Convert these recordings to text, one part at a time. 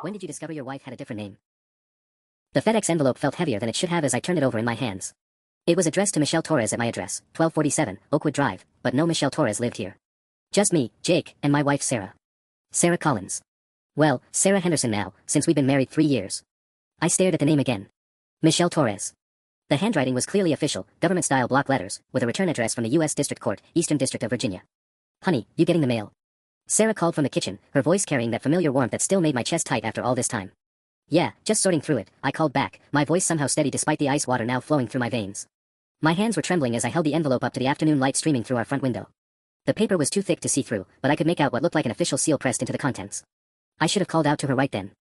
When did you discover your wife had a different name? The FedEx envelope felt heavier than it should have as I turned it over in my hands. It was addressed to Michelle Torres at my address, 1247, Oakwood Drive, but no Michelle Torres lived here. Just me, Jake, and my wife Sarah. Sarah Collins. Well, Sarah Henderson now, since we've been married 3 years. I stared at the name again. Michelle Torres. The handwriting was clearly official, government-style block letters, with a return address from the U.S. District Court, Eastern District of Virginia. Honey, you getting the mail? Sarah called from the kitchen, her voice carrying that familiar warmth that still made my chest tight after all this time. Yeah, just sorting through it, I called back, my voice somehow steady despite the ice water now flowing through my veins. My hands were trembling as I held the envelope up to the afternoon light streaming through our front window. The paper was too thick to see through, but I could make out what looked like an official seal pressed into the contents. I should have called out to her right then.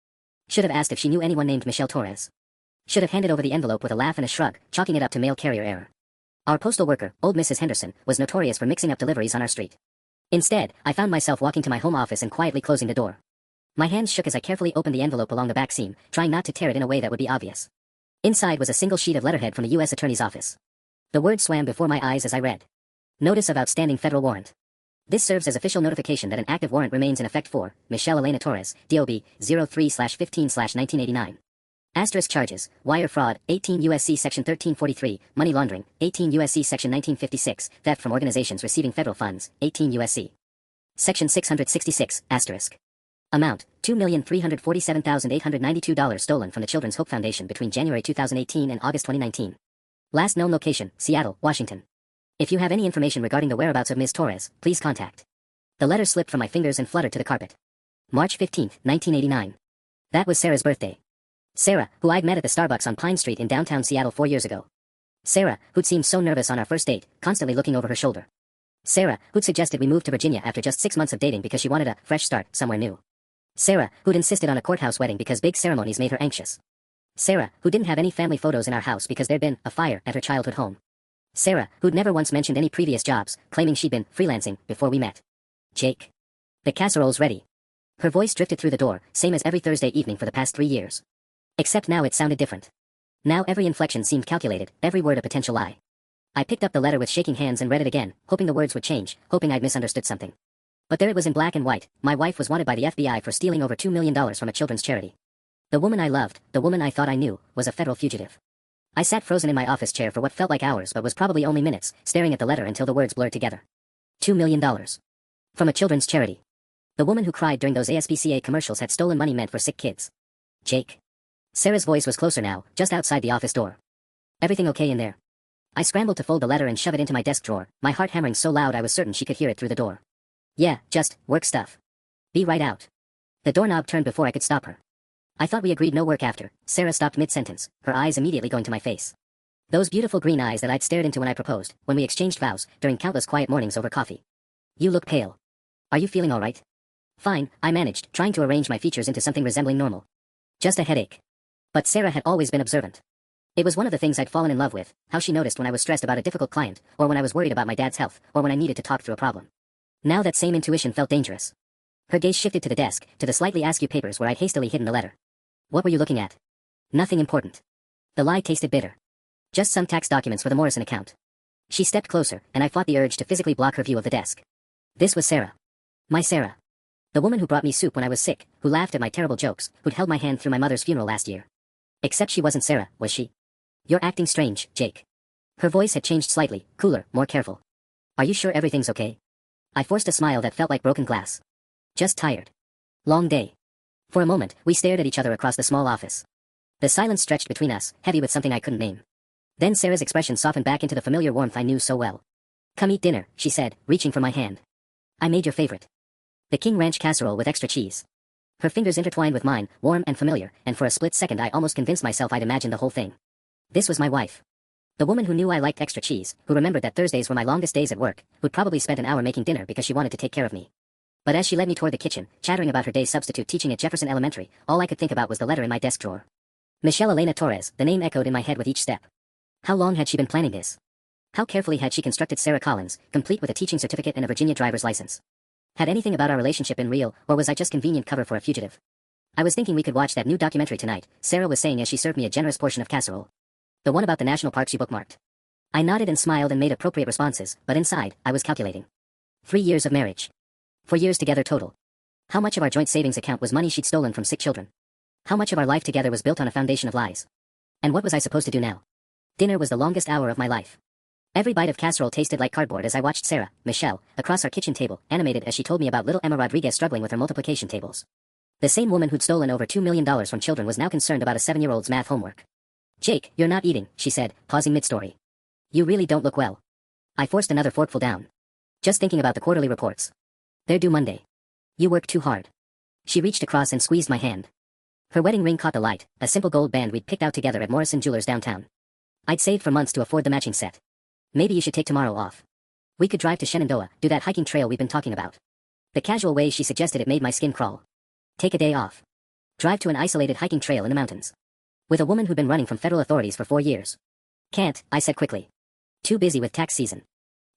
Should have asked if she knew anyone named Michelle Torres. Should have handed over the envelope with a laugh and a shrug, chalking it up to mail carrier error. Our postal worker, old Mrs. Henderson, was notorious for mixing up deliveries on our street. Instead, I found myself walking to my home office and quietly closing the door. My hands shook as I carefully opened the envelope along the back seam, trying not to tear it in a way that would be obvious. Inside was a single sheet of letterhead from the U.S. Attorney's Office. The words swam before my eyes as I read. Notice of outstanding federal warrant. This serves as official notification that an active warrant remains in effect for Michelle Elena Torres, DOB 03/15/1989. Asterisk charges, wire fraud, 18 U.S.C. Section 1343, money laundering, 18 U.S.C. Section 1956, theft from organizations receiving federal funds, 18 U.S.C. Section 666, asterisk. Amount, $2,347,892 stolen from the Children's Hope Foundation between January 2018 and August 2019. Last known location, Seattle, Washington. If you have any information regarding the whereabouts of Ms. Torres, please contact. The letter slipped from my fingers and fluttered to the carpet. March 15, 1989. That was Sarah's birthday. Sarah, who I'd met at the Starbucks on Pine Street in downtown Seattle 4 years ago. Sarah, who'd seemed so nervous on our first date, constantly looking over her shoulder. Sarah, who'd suggested we move to Virginia after just 6 months of dating because she wanted a fresh start somewhere new. Sarah, who'd insisted on a courthouse wedding because big ceremonies made her anxious. Sarah, who didn't have any family photos in our house because there'd been a fire at her childhood home. Sarah, who'd never once mentioned any previous jobs, claiming she'd been freelancing before we met. Jake. The casserole's ready. Her voice drifted through the door, same as every Thursday evening for the past 3 years. Except now it sounded different. Now every inflection seemed calculated, every word a potential lie. I picked up the letter with shaking hands and read it again, hoping the words would change, hoping I'd misunderstood something. But there it was in black and white, my wife was wanted by the FBI for stealing over $2 million from a children's charity. The woman I loved, the woman I thought I knew, was a federal fugitive. I sat frozen in my office chair for what felt like hours but was probably only minutes, staring at the letter until the words blurred together. $2 million. From a children's charity. The woman who cried during those ASPCA commercials had stolen money meant for sick kids. Jake. Sarah's voice was closer now, just outside the office door. Everything okay in there? I scrambled to fold the letter and shove it into my desk drawer, my heart hammering so loud I was certain she could hear it through the door. Yeah, just work stuff. Be right out. The doorknob turned before I could stop her. I thought we agreed no work after. Sarah stopped mid-sentence, her eyes immediately going to my face. Those beautiful green eyes that I'd stared into when I proposed, when we exchanged vows, during countless quiet mornings over coffee. You look pale. Are you feeling all right? Fine, I managed, trying to arrange my features into something resembling normal. Just a headache. But Sarah had always been observant. It was one of the things I'd fallen in love with, how she noticed when I was stressed about a difficult client, or when I was worried about my dad's health, or when I needed to talk through a problem. Now that same intuition felt dangerous. Her gaze shifted to the desk, to the slightly askew papers where I'd hastily hidden the letter. What were you looking at? Nothing important. The lie tasted bitter. Just some tax documents for the Morrison account. She stepped closer, and I fought the urge to physically block her view of the desk. This was Sarah. My Sarah. The woman who brought me soup when I was sick, who laughed at my terrible jokes, who'd held my hand through my mother's funeral last year. Except she wasn't Sarah, was she? You're acting strange, Jake. Her voice had changed slightly, cooler, more careful. Are you sure everything's okay? I forced a smile that felt like broken glass. Just tired. Long day. For a moment, we stared at each other across the small office. The silence stretched between us, heavy with something I couldn't name. Then Sarah's expression softened back into the familiar warmth I knew so well. Come eat dinner, she said, reaching for my hand. I made your favorite. The King Ranch casserole with extra cheese. Her fingers intertwined with mine, warm and familiar, and for a split second I almost convinced myself I'd imagined the whole thing. This was my wife. The woman who knew I liked extra cheese, who remembered that Thursdays were my longest days at work, who'd probably spent an hour making dinner because she wanted to take care of me. But as she led me toward the kitchen, chattering about her day's substitute teaching at Jefferson Elementary, all I could think about was the letter in my desk drawer. Michelle Elena Torres, the name echoed in my head with each step. How long had she been planning this? How carefully had she constructed Sarah Collins, complete with a teaching certificate and a Virginia driver's license? Had anything about our relationship been real, or was I just convenient cover for a fugitive? I was thinking we could watch that new documentary tonight, Sarah was saying as she served me a generous portion of casserole. The one about the national parks you bookmarked. I nodded and smiled and made appropriate responses, but inside, I was calculating. 3 years of marriage. 4 years together total. How much of our joint savings account was money she'd stolen from sick children? How much of our life together was built on a foundation of lies? And what was I supposed to do now? Dinner was the longest hour of my life. Every bite of casserole tasted like cardboard as I watched Sarah, Michelle, across our kitchen table, animated as she told me about little Emma Rodriguez struggling with her multiplication tables. The same woman who'd stolen over $2 million from children was now concerned about a 7-year-old's math homework. "Jake, you're not eating," she said, pausing mid-story. "You really don't look well." I forced another forkful down. "Just thinking about the quarterly reports. They're due Monday. You work too hard." She reached across and squeezed my hand. Her wedding ring caught the light, a simple gold band we'd picked out together at Morrison Jewelers downtown. I'd saved for months to afford the matching set. "Maybe you should take tomorrow off. We could drive to Shenandoah, do that hiking trail we've been talking about." The casual way she suggested it made my skin crawl. Take a day off. Drive to an isolated hiking trail in the mountains. With a woman who'd been running from federal authorities for 4 years. "Can't," I said quickly. "Too busy with tax season."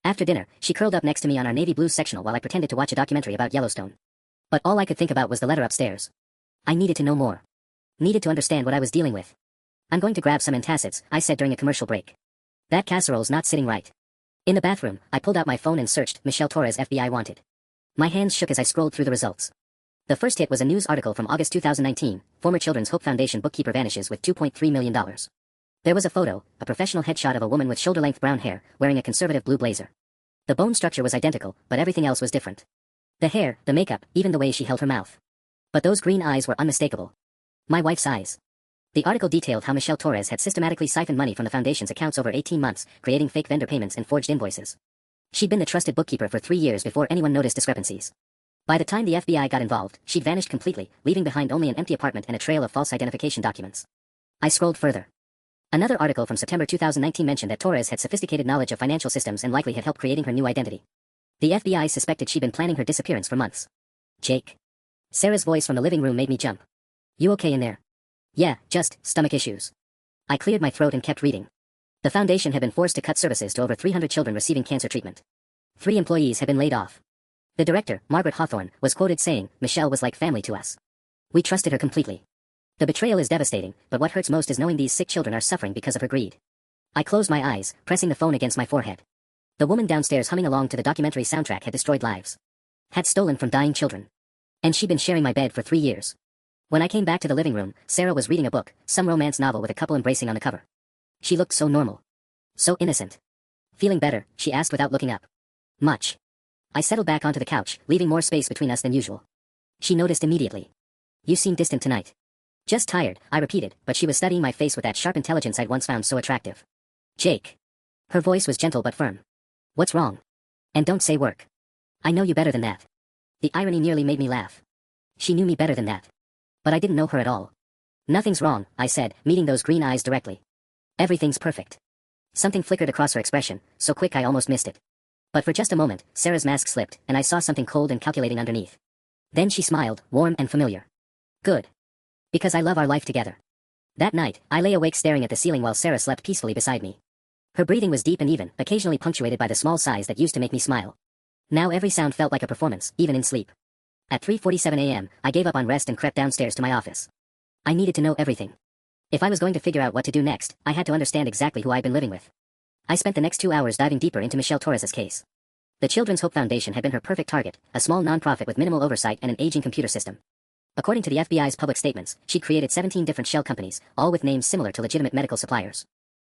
After dinner, she curled up next to me on our navy blue sectional while I pretended to watch a documentary about Yellowstone. But all I could think about was the letter upstairs. I needed to know more. Needed to understand what I was dealing with. "I'm going to grab some antacids," I said during a commercial break. "That casserole's not sitting right." In the bathroom, I pulled out my phone and searched Michelle Torres FBI wanted. My hands shook as I scrolled through the results. The first hit was a news article from August 2019, former Children's Hope Foundation bookkeeper vanishes with $2.3 million. There was a photo, a professional headshot of a woman with shoulder-length brown hair, wearing a conservative blue blazer. The bone structure was identical, but everything else was different. The hair, the makeup, even the way she held her mouth. But those green eyes were unmistakable. My wife's eyes. The article detailed how Michelle Torres had systematically siphoned money from the foundation's accounts over 18 months, creating fake vendor payments and forged invoices. She'd been the trusted bookkeeper for 3 years before anyone noticed discrepancies. By the time the FBI got involved, she'd vanished completely, leaving behind only an empty apartment and a trail of false identification documents. I scrolled further. Another article from September 2019 mentioned that Torres had sophisticated knowledge of financial systems and likely had helped creating her new identity. The FBI suspected she'd been planning her disappearance for months. "Jake." Sarah's voice from the living room made me jump. "You okay in there?" "Yeah, just stomach issues." I cleared my throat and kept reading. The foundation had been forced to cut services to over 300 children receiving cancer treatment. 3 employees had been laid off. The director, Margaret Hawthorne, was quoted saying, "Michelle was like family to us. We trusted her completely." The betrayal is devastating, but what hurts most is knowing these sick children are suffering because of her greed. I closed my eyes, pressing the phone against my forehead. The woman downstairs humming along to the documentary soundtrack had destroyed lives. Had stolen from dying children. And she'd been sharing my bed for 3 years. When I came back to the living room, Sarah was reading a book, some romance novel with a couple embracing on the cover. She looked so normal. So innocent. "Feeling better?" she asked without looking up. "Much." I settled back onto the couch, leaving more space between us than usual. She noticed immediately. "You seem distant tonight." "Just tired," I repeated, but she was studying my face with that sharp intelligence I'd once found so attractive. "Jake." Her voice was gentle but firm. "What's wrong? And don't say work. I know you better than that." The irony nearly made me laugh. She knew me better than that. But I didn't know her at all. "Nothing's wrong," I said, meeting those green eyes directly. "Everything's perfect." Something flickered across her expression, so quick I almost missed it. But for just a moment, Sarah's mask slipped, and I saw something cold and calculating underneath. Then she smiled, warm and familiar. "Good. Because I love our life together." That night, I lay awake staring at the ceiling while Sarah slept peacefully beside me. Her breathing was deep and even, occasionally punctuated by the small sighs that used to make me smile. Now every sound felt like a performance, even in sleep. At 3:47 a.m., I gave up on rest and crept downstairs to my office. I needed to know everything. If I was going to figure out what to do next, I had to understand exactly who I'd been living with. I spent the next 2 hours diving deeper into Michelle Torres' case. The Children's Hope Foundation had been her perfect target, a small nonprofit with minimal oversight and an aging computer system. According to the FBI's public statements, she'd created 17 different shell companies, all with names similar to legitimate medical suppliers.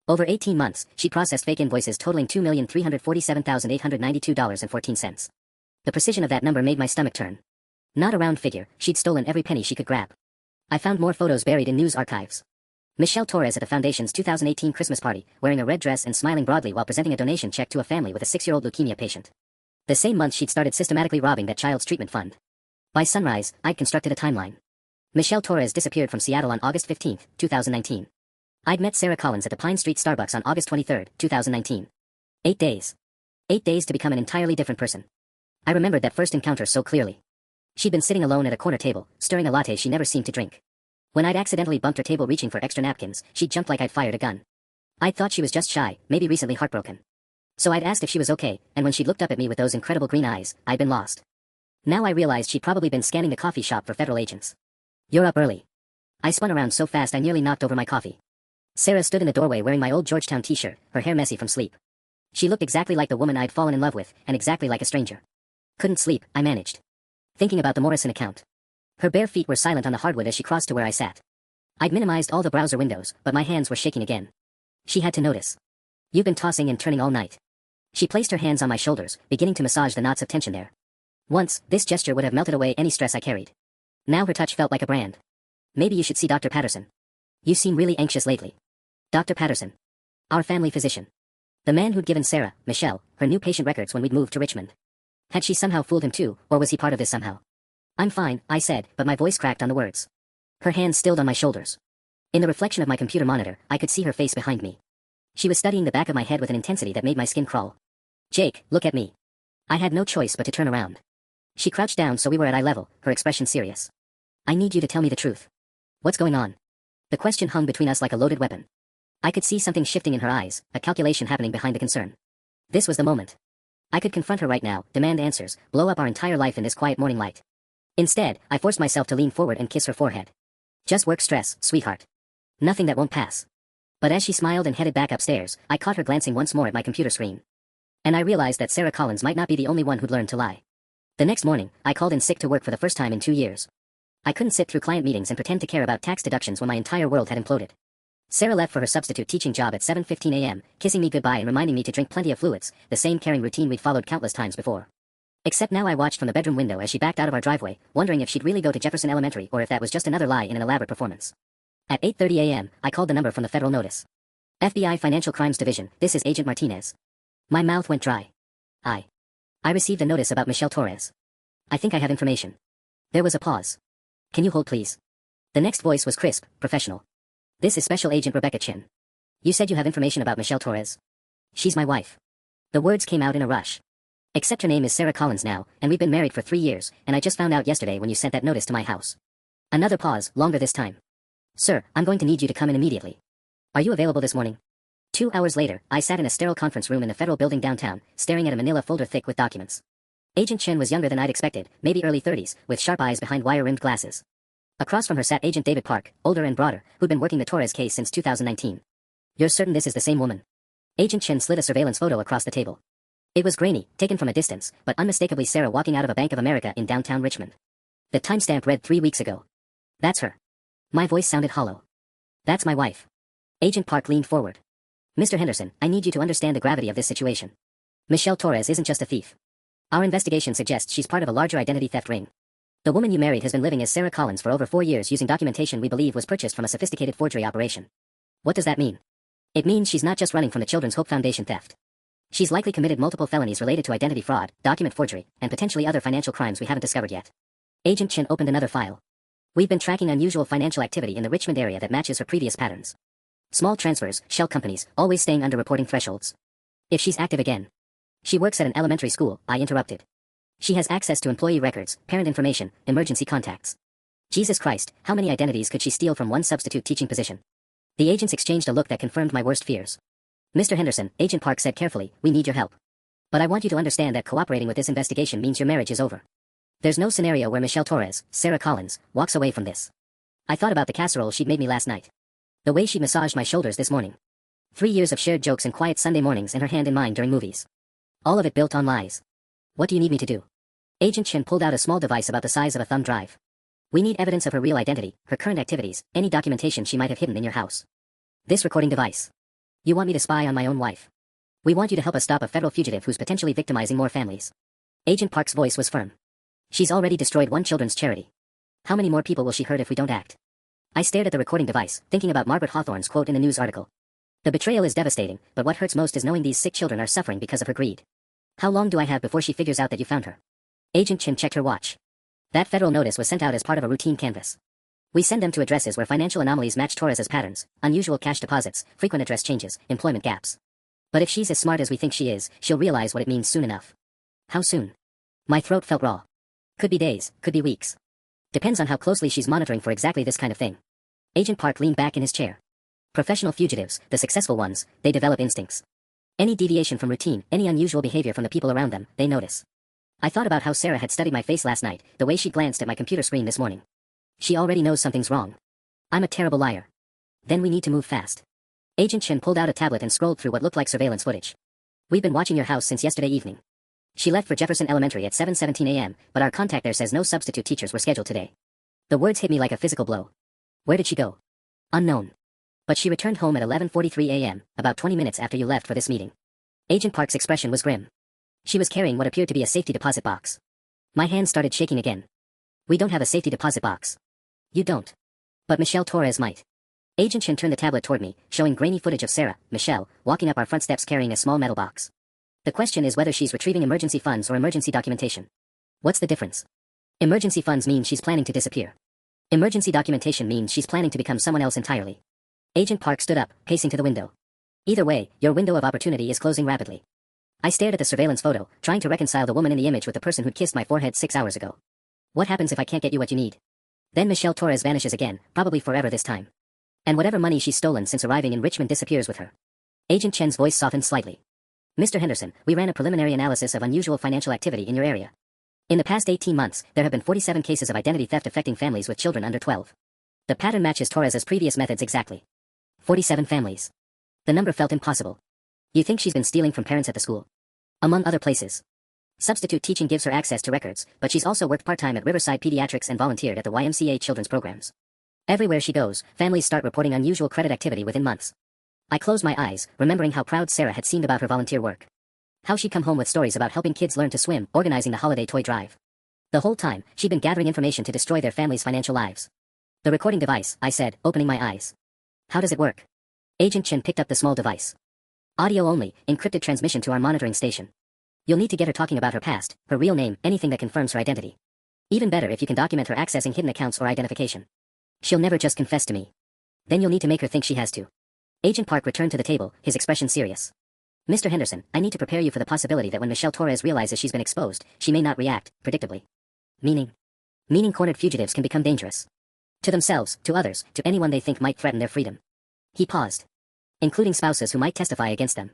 Over 18 months, she processed fake invoices totaling $2,347,892.14. The precision of that number made my stomach turn. Not a round figure, she'd stolen every penny she could grab. I found more photos buried in news archives. Michelle Torres at the Foundation's 2018 Christmas party, wearing a red dress and smiling broadly while presenting a donation check to a family with a 6-year-old leukemia patient. The same month she'd started systematically robbing that child's treatment fund. By sunrise, I'd constructed a timeline. Michelle Torres disappeared from Seattle on August 15, 2019. I'd met Sarah Collins at the Pine Street Starbucks on August 23, 2019. 8 days. 8 days to become an entirely different person. I remembered that first encounter so clearly. She'd been sitting alone at a corner table, stirring a latte she never seemed to drink. When I'd accidentally bumped her table reaching for extra napkins, she'd jumped like I'd fired a gun. I'd thought she was just shy, maybe recently heartbroken. So I'd asked if she was okay, and when she looked up at me with those incredible green eyes, I'd been lost. Now I realized she'd probably been scanning the coffee shop for federal agents. "You're up early." I spun around so fast I nearly knocked over my coffee. Sarah stood in the doorway wearing my old Georgetown t-shirt, her hair messy from sleep. She looked exactly like the woman I'd fallen in love with, and exactly like a stranger. Couldn't sleep, I managed. Thinking about the Morrison account. Her bare feet were silent on the hardwood as she crossed to where I sat. I'd minimized all the browser windows, but my hands were shaking again. She had to notice. You've been tossing and turning all night. She placed her hands on my shoulders, beginning to massage the knots of tension there. Once, this gesture would have melted away any stress I carried. Now her touch felt like a brand. Maybe you should see Dr. Patterson. You seem really anxious lately. Dr. Patterson. Our family physician. The man who'd given Sarah, Michelle, her new patient records when we'd moved to Richmond. Had she somehow fooled him too, or was he part of this somehow? I'm fine, I said, but my voice cracked on the words. Her hands stilled on my shoulders. In the reflection of my computer monitor, I could see her face behind me. She was studying the back of my head with an intensity that made my skin crawl. Jake, look at me. I had no choice but to turn around. She crouched down so we were at eye level, her expression serious. I need you to tell me the truth. What's going on? The question hung between us like a loaded weapon. I could see something shifting in her eyes, a calculation happening behind the concern. This was the moment. I could confront her right now, demand answers, blow up our entire life in this quiet morning light. Instead, I forced myself to lean forward and kiss her forehead. Just work stress, sweetheart. Nothing that won't pass. But as she smiled and headed back upstairs, I caught her glancing once more at my computer screen. And I realized that Sarah Collins might not be the only one who'd learned to lie. The next morning, I called in sick to work for the first time in 2 years. I couldn't sit through client meetings and pretend to care about tax deductions when my entire world had imploded. Sarah left for her substitute teaching job at 7:15 a.m., kissing me goodbye and reminding me to drink plenty of fluids, the same caring routine we'd followed countless times before. Except now I watched from the bedroom window as she backed out of our driveway, wondering if she'd really go to Jefferson Elementary or if that was just another lie in an elaborate performance. At 8:30 a.m., I called the number from the federal notice. FBI Financial Crimes Division, this is Agent Martinez. My mouth went dry. I received a notice about Michelle Torres. I think I have information. There was a pause. Can you hold please? The next voice was crisp, professional. This is Special Agent Rebecca Chin. You said you have information about Michelle Torres. She's my wife. The words came out in a rush. Except her name is Sarah Collins now, and we've been married for 3 years, and I just found out yesterday when you sent that notice to my house. Another pause, longer this time. Sir, I'm going to need you to come in immediately. Are you available this morning? 2 hours later, I sat in a sterile conference room in the federal building downtown, staring at a manila folder thick with documents. Agent Chen was younger than I'd expected, maybe early 30s, with sharp eyes behind wire-rimmed glasses. Across from her sat Agent David Park, older and broader, who'd been working the Torres case since 2019. You're certain this is the same woman? Agent Chen slid a surveillance photo across the table. It was grainy, taken from a distance, but unmistakably Sarah walking out of a Bank of America in downtown Richmond. The timestamp read 3 weeks ago. That's her. My voice sounded hollow. That's my wife. Agent Park leaned forward. Mr. Henderson, I need you to understand the gravity of this situation. Michelle Torres isn't just a thief. Our investigation suggests she's part of a larger identity theft ring. The woman you married has been living as Sarah Collins for over 4 years using documentation we believe was purchased from a sophisticated forgery operation. What does that mean? It means she's not just running from the Children's Hope Foundation theft. She's likely committed multiple felonies related to identity fraud, document forgery, and potentially other financial crimes we haven't discovered yet. Agent Chin opened another file. We've been tracking unusual financial activity in the Richmond area that matches her previous patterns. Small transfers, shell companies, always staying under reporting thresholds. If she's active again. She works at an elementary school, I interrupted. She has access to employee records, parent information, emergency contacts. Jesus Christ, how many identities could she steal from one substitute teaching position? The agents exchanged a look that confirmed my worst fears. Mr. Henderson, Agent Park said carefully, we need your help. But I want you to understand that cooperating with this investigation means your marriage is over. There's no scenario where Michelle Torres, Sarah Collins, walks away from this. I thought about the casserole she'd made me last night. The way she massaged my shoulders this morning. 3 years of shared jokes and quiet Sunday mornings and her hand in mine during movies. All of it built on lies. What do you need me to do? Agent Chin pulled out a small device about the size of a thumb drive. We need evidence of her real identity, her current activities, any documentation she might have hidden in your house. This recording device. You want me to spy on my own wife? We want you to help us stop a federal fugitive who's potentially victimizing more families. Agent Park's voice was firm. She's already destroyed one children's charity. How many more people will she hurt if we don't act? I stared at the recording device, thinking about Margaret Hawthorne's quote in the news article. The betrayal is devastating, but what hurts most is knowing these sick children are suffering because of her greed. How long do I have before she figures out that you found her? Agent Chin checked her watch. That federal notice was sent out as part of a routine canvass. We send them to addresses where financial anomalies match Torres's patterns, unusual cash deposits, frequent address changes, employment gaps. But if she's as smart as we think she is, she'll realize what it means soon enough. How soon? My throat felt raw. Could be days, could be weeks. Depends on how closely she's monitoring for exactly this kind of thing. Agent Park leaned back in his chair. Professional fugitives, the successful ones, they develop instincts. Any deviation from routine, any unusual behavior from the people around them, they notice. I thought about how Sarah had studied my face last night, the way she glanced at my computer screen this morning. She already knows something's wrong. I'm a terrible liar. Then we need to move fast. Agent Chin pulled out a tablet and scrolled through what looked like surveillance footage. We've been watching your house since yesterday evening. She left for Jefferson Elementary at 7:17 a.m., but our contact there says no substitute teachers were scheduled today. The words hit me like a physical blow. Where did she go? Unknown. But she returned home at 11:43 a.m., about 20 minutes after you left for this meeting. Agent Park's expression was grim. She was carrying what appeared to be a safety deposit box. My hand started shaking again. We don't have a safety deposit box. You don't. But Michelle Torres might. Agent Chen turned the tablet toward me, showing grainy footage of Sarah, Michelle, walking up our front steps carrying a small metal box. The question is whether she's retrieving emergency funds or emergency documentation. What's the difference? Emergency funds mean she's planning to disappear. Emergency documentation means she's planning to become someone else entirely. Agent Park stood up, pacing to the window. Either way, your window of opportunity is closing rapidly. I stared at the surveillance photo, trying to reconcile the woman in the image with the person who'd kissed my forehead 6 hours ago. What happens if I can't get you what you need? Then Michelle Torres vanishes again, probably forever this time. And whatever money she's stolen since arriving in Richmond disappears with her. Agent Chen's voice softened slightly. Mr. Henderson, we ran a preliminary analysis of unusual financial activity in your area. In the past 18 months, there have been 47 cases of identity theft affecting families with children under 12. The pattern matches Torres's previous methods exactly. 47 families. The number felt impossible. You think she's been stealing from parents at the school? Among other places. Substitute teaching gives her access to records, but she's also worked part-time at Riverside Pediatrics and volunteered at the YMCA children's programs. Everywhere she goes, families start reporting unusual credit activity within months. I closed my eyes, remembering how proud Sarah had seemed about her volunteer work. How she'd come home with stories about helping kids learn to swim, organizing the holiday toy drive. The whole time, she'd been gathering information to destroy their families' financial lives. The recording device, I said, opening my eyes. How does it work? Agent Chen picked up the small device. Audio only, encrypted transmission to our monitoring station. You'll need to get her talking about her past, her real name, anything that confirms her identity. Even better if you can document her accessing hidden accounts or identification. She'll never just confess to me. Then you'll need to make her think she has to. Agent Park returned to the table, his expression serious. Mr. Henderson, I need to prepare you for the possibility that when Michelle Torres realizes she's been exposed, she may not react, predictably. Meaning cornered fugitives can become dangerous. To themselves, to others, to anyone they think might threaten their freedom. He paused. Including spouses who might testify against them.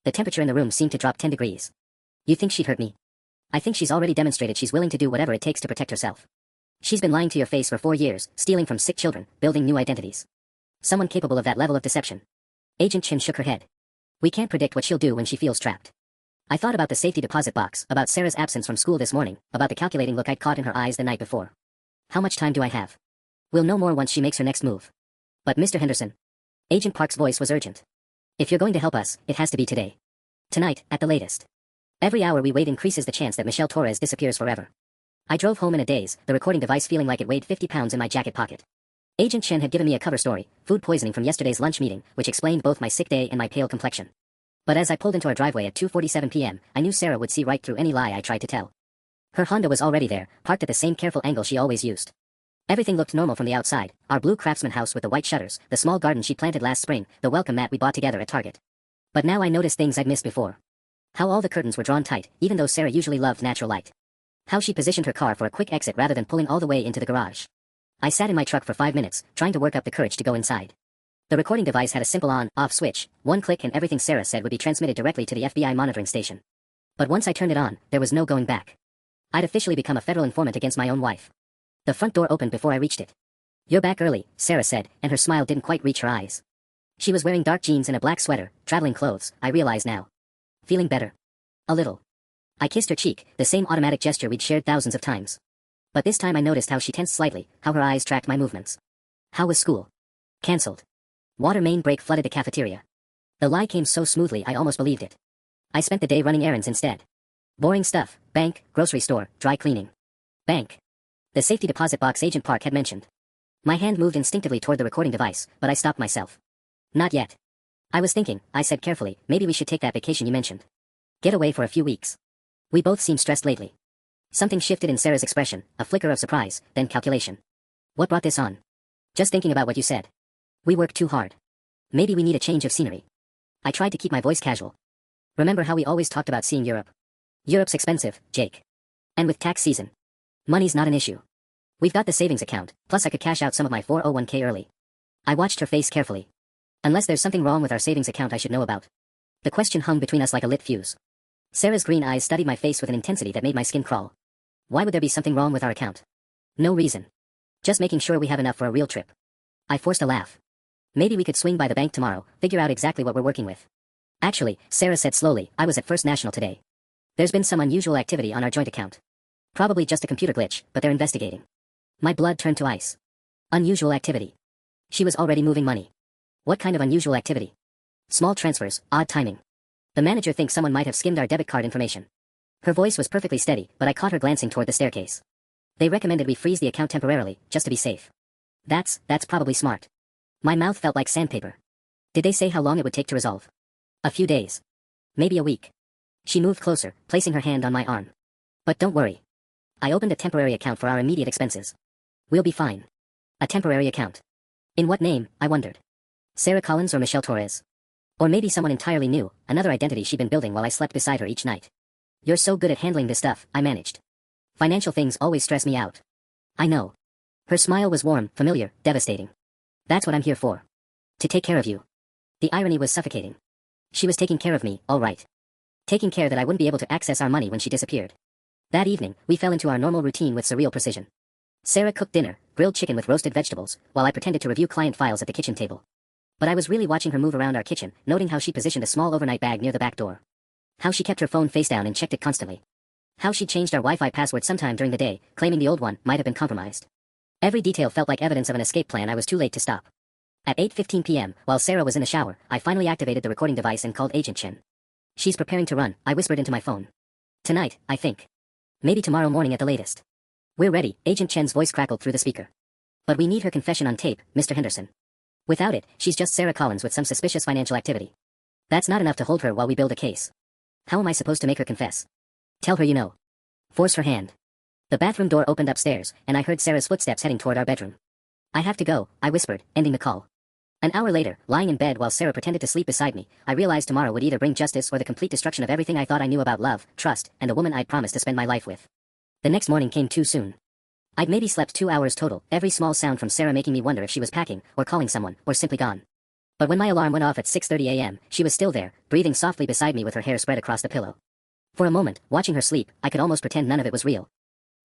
The temperature in the room seemed to drop 10 degrees. You think she'd hurt me? I think she's already demonstrated she's willing to do whatever it takes to protect herself. She's been lying to your face for 4 years, stealing from sick children, building new identities. Someone capable of that level of deception. Agent Chin shook her head. We can't predict what she'll do when she feels trapped. I thought about the safety deposit box, about Sarah's absence from school this morning, about the calculating look I'd caught in her eyes the night before. How much time do I have? We'll know more once she makes her next move. But Mr. Henderson. Agent Park's voice was urgent. If you're going to help us, it has to be today. Tonight, at the latest. Every hour we wait increases the chance that Michelle Torres disappears forever. I drove home in a daze, the recording device feeling like it weighed 50 pounds in my jacket pocket. Agent Chen had given me a cover story, food poisoning from yesterday's lunch meeting, which explained both my sick day and my pale complexion. But as I pulled into our driveway at 2:47 p.m., I knew Sarah would see right through any lie I tried to tell. Her Honda was already there, parked at the same careful angle she always used. Everything looked normal from the outside, our blue Craftsman house with the white shutters, the small garden she planted last spring, the welcome mat we bought together at Target. But now I noticed things I'd missed before. How all the curtains were drawn tight, even though Sarah usually loved natural light. How she positioned her car for a quick exit rather than pulling all the way into the garage. I sat in my truck for 5 minutes, trying to work up the courage to go inside. The recording device had a simple on-off switch, one click and everything Sarah said would be transmitted directly to the FBI monitoring station. But once I turned it on, there was no going back. I'd officially become a federal informant against my own wife. The front door opened before I reached it. You're back early, Sarah said, and her smile didn't quite reach her eyes. She was wearing dark jeans and a black sweater, traveling clothes, I realize now. Feeling better. A little. I kissed her cheek, the same automatic gesture we'd shared thousands of times. But this time I noticed how she tensed slightly, how her eyes tracked my movements. How was school? Cancelled. Water main break flooded the cafeteria. The lie came so smoothly I almost believed it. I spent the day running errands instead. Boring stuff, bank, grocery store, dry cleaning. Bank. The safety deposit box Agent Park had mentioned. My hand moved instinctively toward the recording device, but I stopped myself. Not yet. I was thinking, I said carefully, maybe we should take that vacation you mentioned. Get away for a few weeks. We both seem stressed lately. Something shifted in Sarah's expression, a flicker of surprise, then calculation. What brought this on? Just thinking about what you said. We work too hard. Maybe we need a change of scenery. I tried to keep my voice casual. Remember how we always talked about seeing Europe? Europe's expensive, Jake. And with tax season. Money's not an issue. We've got the savings account, plus I could cash out some of my 401k early. I watched her face carefully. Unless there's something wrong with our savings account I should know about. The question hung between us like a lit fuse. Sarah's green eyes studied my face with an intensity that made my skin crawl. Why would there be something wrong with our account? No reason. Just making sure we have enough for a real trip. I forced a laugh. Maybe we could swing by the bank tomorrow, figure out exactly what we're working with. Actually, Sarah said slowly, I was at First National today. There's been some unusual activity on our joint account. Probably just a computer glitch, but they're investigating. My blood turned to ice. Unusual activity. She was already moving money. What kind of unusual activity? Small transfers, odd timing. The manager thinks someone might have skimmed our debit card information. Her voice was perfectly steady, but I caught her glancing toward the staircase. They recommended we freeze the account temporarily, just to be safe. That's probably smart. My mouth felt like sandpaper. Did they say how long it would take to resolve? A few days. Maybe a week. She moved closer, placing her hand on my arm. But don't worry. I opened a temporary account for our immediate expenses. We'll be fine. A temporary account. In what name, I wondered. Sarah Collins or Michelle Torres? Or maybe someone entirely new, another identity she'd been building while I slept beside her each night. You're so good at handling this stuff, I managed. Financial things always stress me out. I know. Her smile was warm, familiar, devastating. That's what I'm here for. To take care of you. The irony was suffocating. She was taking care of me, all right. Taking care that I wouldn't be able to access our money when she disappeared. That evening, we fell into our normal routine with surreal precision. Sarah cooked dinner, grilled chicken with roasted vegetables, while I pretended to review client files at the kitchen table. But I was really watching her move around our kitchen, noting how she positioned a small overnight bag near the back door. How she kept her phone face down and checked it constantly. How she changed our Wi-Fi password sometime during the day, claiming the old one might have been compromised. Every detail felt like evidence of an escape plan I was too late to stop. At 8:15 p.m., while Sarah was in the shower, I finally activated the recording device and called Agent Chen. She's preparing to run, I whispered into my phone. Tonight, I think. Maybe tomorrow morning at the latest. We're ready, Agent Chen's voice crackled through the speaker. But we need her confession on tape, Mr. Henderson. Without it, she's just Sarah Collins with some suspicious financial activity. That's not enough to hold her while we build a case. How am I supposed to make her confess? Tell her you know. Force her hand. The bathroom door opened upstairs, and I heard Sarah's footsteps heading toward our bedroom. I have to go, I whispered, ending the call. An hour later, lying in bed while Sarah pretended to sleep beside me, I realized tomorrow would either bring justice or the complete destruction of everything I thought I knew about love, trust, and the woman I'd promised to spend my life with. The next morning came too soon. I'd maybe slept 2 hours total, every small sound from Sarah making me wonder if she was packing, or calling someone, or simply gone. But when my alarm went off at 6:30 a.m., she was still there, breathing softly beside me with her hair spread across the pillow. For a moment, watching her sleep, I could almost pretend none of it was real.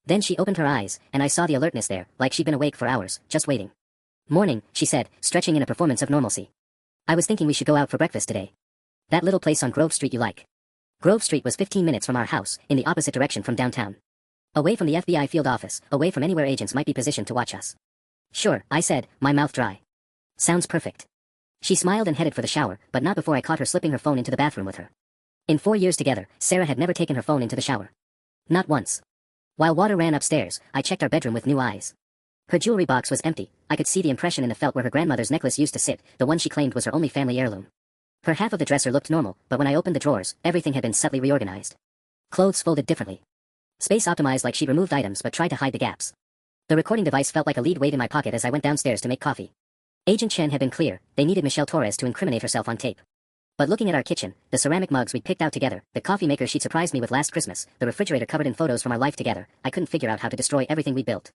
Then she opened her eyes, and I saw the alertness there, like she'd been awake for hours, just waiting. Morning, she said, stretching in a performance of normalcy. I was thinking we should go out for breakfast today. That little place on Grove Street you like. Grove Street was 15 minutes from our house, in the opposite direction from downtown. Away from the FBI field office, away from anywhere agents might be positioned to watch us. Sure, I said, my mouth dry. Sounds perfect. She smiled and headed for the shower, but not before I caught her slipping her phone into the bathroom with her. In 4 years together, Sarah had never taken her phone into the shower. Not once. While water ran upstairs, I checked our bedroom with new eyes. Her jewelry box was empty. I could see the impression in the felt where her grandmother's necklace used to sit, the one she claimed was her only family heirloom. Her half of the dresser looked normal, but when I opened the drawers, everything had been subtly reorganized. Clothes folded differently. Space optimized like she'd removed items but tried to hide the gaps. The recording device felt like a lead weight in my pocket as I went downstairs to make coffee. Agent Chen had been clear, they needed Michelle Torres to incriminate herself on tape. But looking at our kitchen, the ceramic mugs we'd picked out together, the coffee maker she'd surprised me with last Christmas, the refrigerator covered in photos from our life together, I couldn't figure out how to destroy everything we built.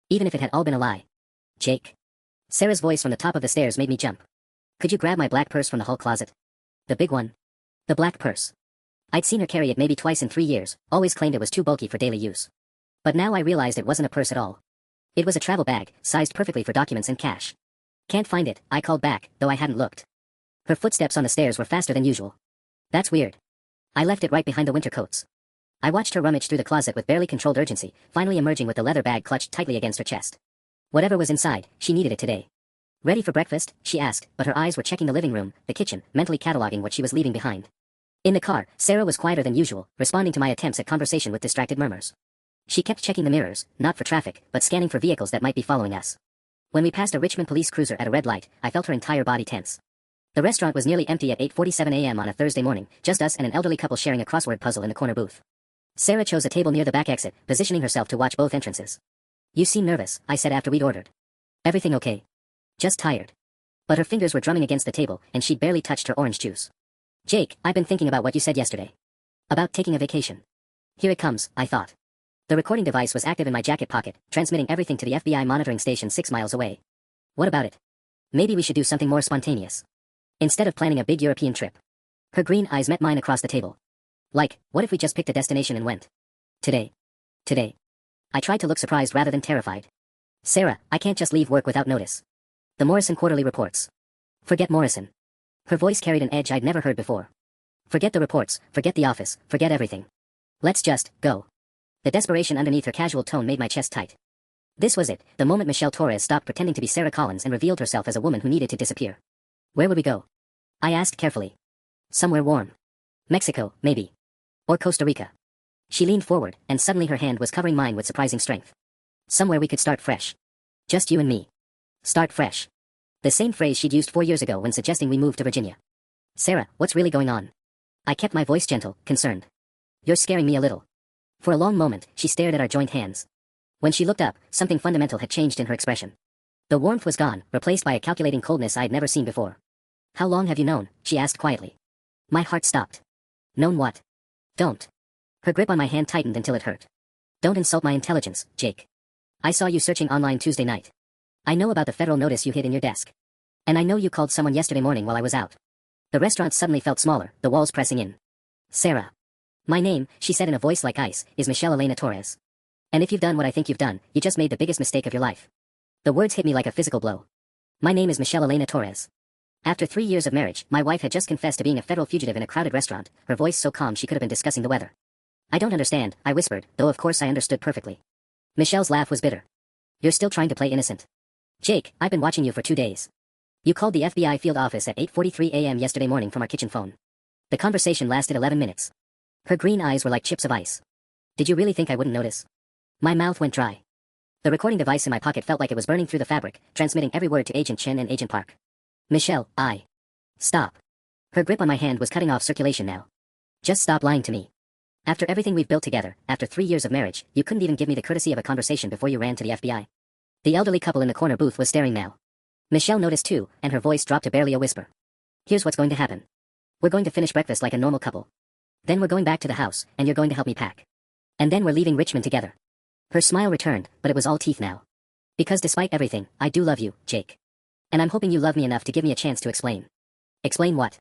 Even if it had all been a lie. Jake. Sarah's voice from the top of the stairs made me jump. Could you grab my black purse from the hall closet? The big one. The black purse. I'd seen her carry it maybe twice in 3 years, always claimed it was too bulky for daily use. But now I realized it wasn't a purse at all. It was a travel bag, sized perfectly for documents and cash. Can't find it, I called back, though I hadn't looked. Her footsteps on the stairs were faster than usual. That's weird. I left it right behind the winter coats. I watched her rummage through the closet with barely controlled urgency, finally emerging with the leather bag clutched tightly against her chest. Whatever was inside, she needed it today. Ready for breakfast? She asked, but her eyes were checking the living room, the kitchen, mentally cataloging what she was leaving behind. In the car, Sarah was quieter than usual, responding to my attempts at conversation with distracted murmurs. She kept checking the mirrors, not for traffic, but scanning for vehicles that might be following us. When we passed a Richmond police cruiser at a red light, I felt her entire body tense. The restaurant was nearly empty at 8:47 a.m. on a Thursday morning, just us and an elderly couple sharing a crossword puzzle in the corner booth. Sarah chose a table near the back exit, positioning herself to watch both entrances. You seem nervous, I said after we'd ordered. Everything okay? Just tired. But her fingers were drumming against the table, and she'd barely touched her orange juice. Jake, I've been thinking about what you said yesterday. About taking a vacation. Here it comes, I thought. The recording device was active in my jacket pocket, transmitting everything to the FBI monitoring station 6 miles away. What about it? Maybe we should do something more spontaneous. Instead of planning a big European trip. Her green eyes met mine across the table. Like, what if we just picked a destination and went? Today. Today. I tried to look surprised rather than terrified. Sarah, I can't just leave work without notice. The Morrison Quarterly reports. Forget Morrison. Her voice carried an edge I'd never heard before. Forget the reports, forget the office, forget everything. Let's just go. The desperation underneath her casual tone made my chest tight. This was it, the moment Michelle Torres stopped pretending to be Sarah Collins and revealed herself as a woman who needed to disappear. Where would we go? I asked carefully. Somewhere warm. Mexico, maybe. Or Costa Rica. She leaned forward, and suddenly her hand was covering mine with surprising strength. Somewhere we could start fresh. Just you and me. Start fresh. The same phrase she'd used 4 years ago when suggesting we move to Virginia. Sarah, what's really going on? I kept my voice gentle, concerned. You're scaring me a little. For a long moment, she stared at our joined hands. When she looked up, something fundamental had changed in her expression. The warmth was gone, replaced by a calculating coldness I'd never seen before. How long have you known? She asked quietly. My heart stopped. Known what? Don't. Her grip on my hand tightened until it hurt. Don't insult my intelligence, Jake. I saw you searching online Tuesday night. I know about the federal notice you hid in your desk. And I know you called someone yesterday morning while I was out. The restaurant suddenly felt smaller, the walls pressing in. Sarah. My name, she said in a voice like ice, is Michelle Elena Torres. And if you've done what I think you've done, you just made the biggest mistake of your life. The words hit me like a physical blow. My name is Michelle Elena Torres. After 3 years of marriage, my wife had just confessed to being a federal fugitive in a crowded restaurant, her voice so calm she could have been discussing the weather. I don't understand, I whispered, though of course I understood perfectly. Michelle's laugh was bitter. You're still trying to play innocent. Jake, I've been watching you for 2 days. You called the FBI field office at 8:43 a.m. yesterday morning from our kitchen phone. The conversation lasted 11 minutes. Her green eyes were like chips of ice. Did you really think I wouldn't notice? My mouth went dry. The recording device in my pocket felt like it was burning through the fabric, transmitting every word to Agent Chen and Agent Park. Michelle, Stop. Her grip on my hand was cutting off circulation now. Just stop lying to me. After everything we've built together, after 3 years of marriage, you couldn't even give me the courtesy of a conversation before you ran to the FBI. The elderly couple in the corner booth was staring now. Michelle noticed too, and her voice dropped to barely a whisper. Here's what's going to happen. We're going to finish breakfast like a normal couple. Then we're going back to the house, and you're going to help me pack. And then we're leaving Richmond together. Her smile returned, but it was all teeth now. Because despite everything, I do love you, Jake. And I'm hoping you love me enough to give me a chance to explain. Explain what?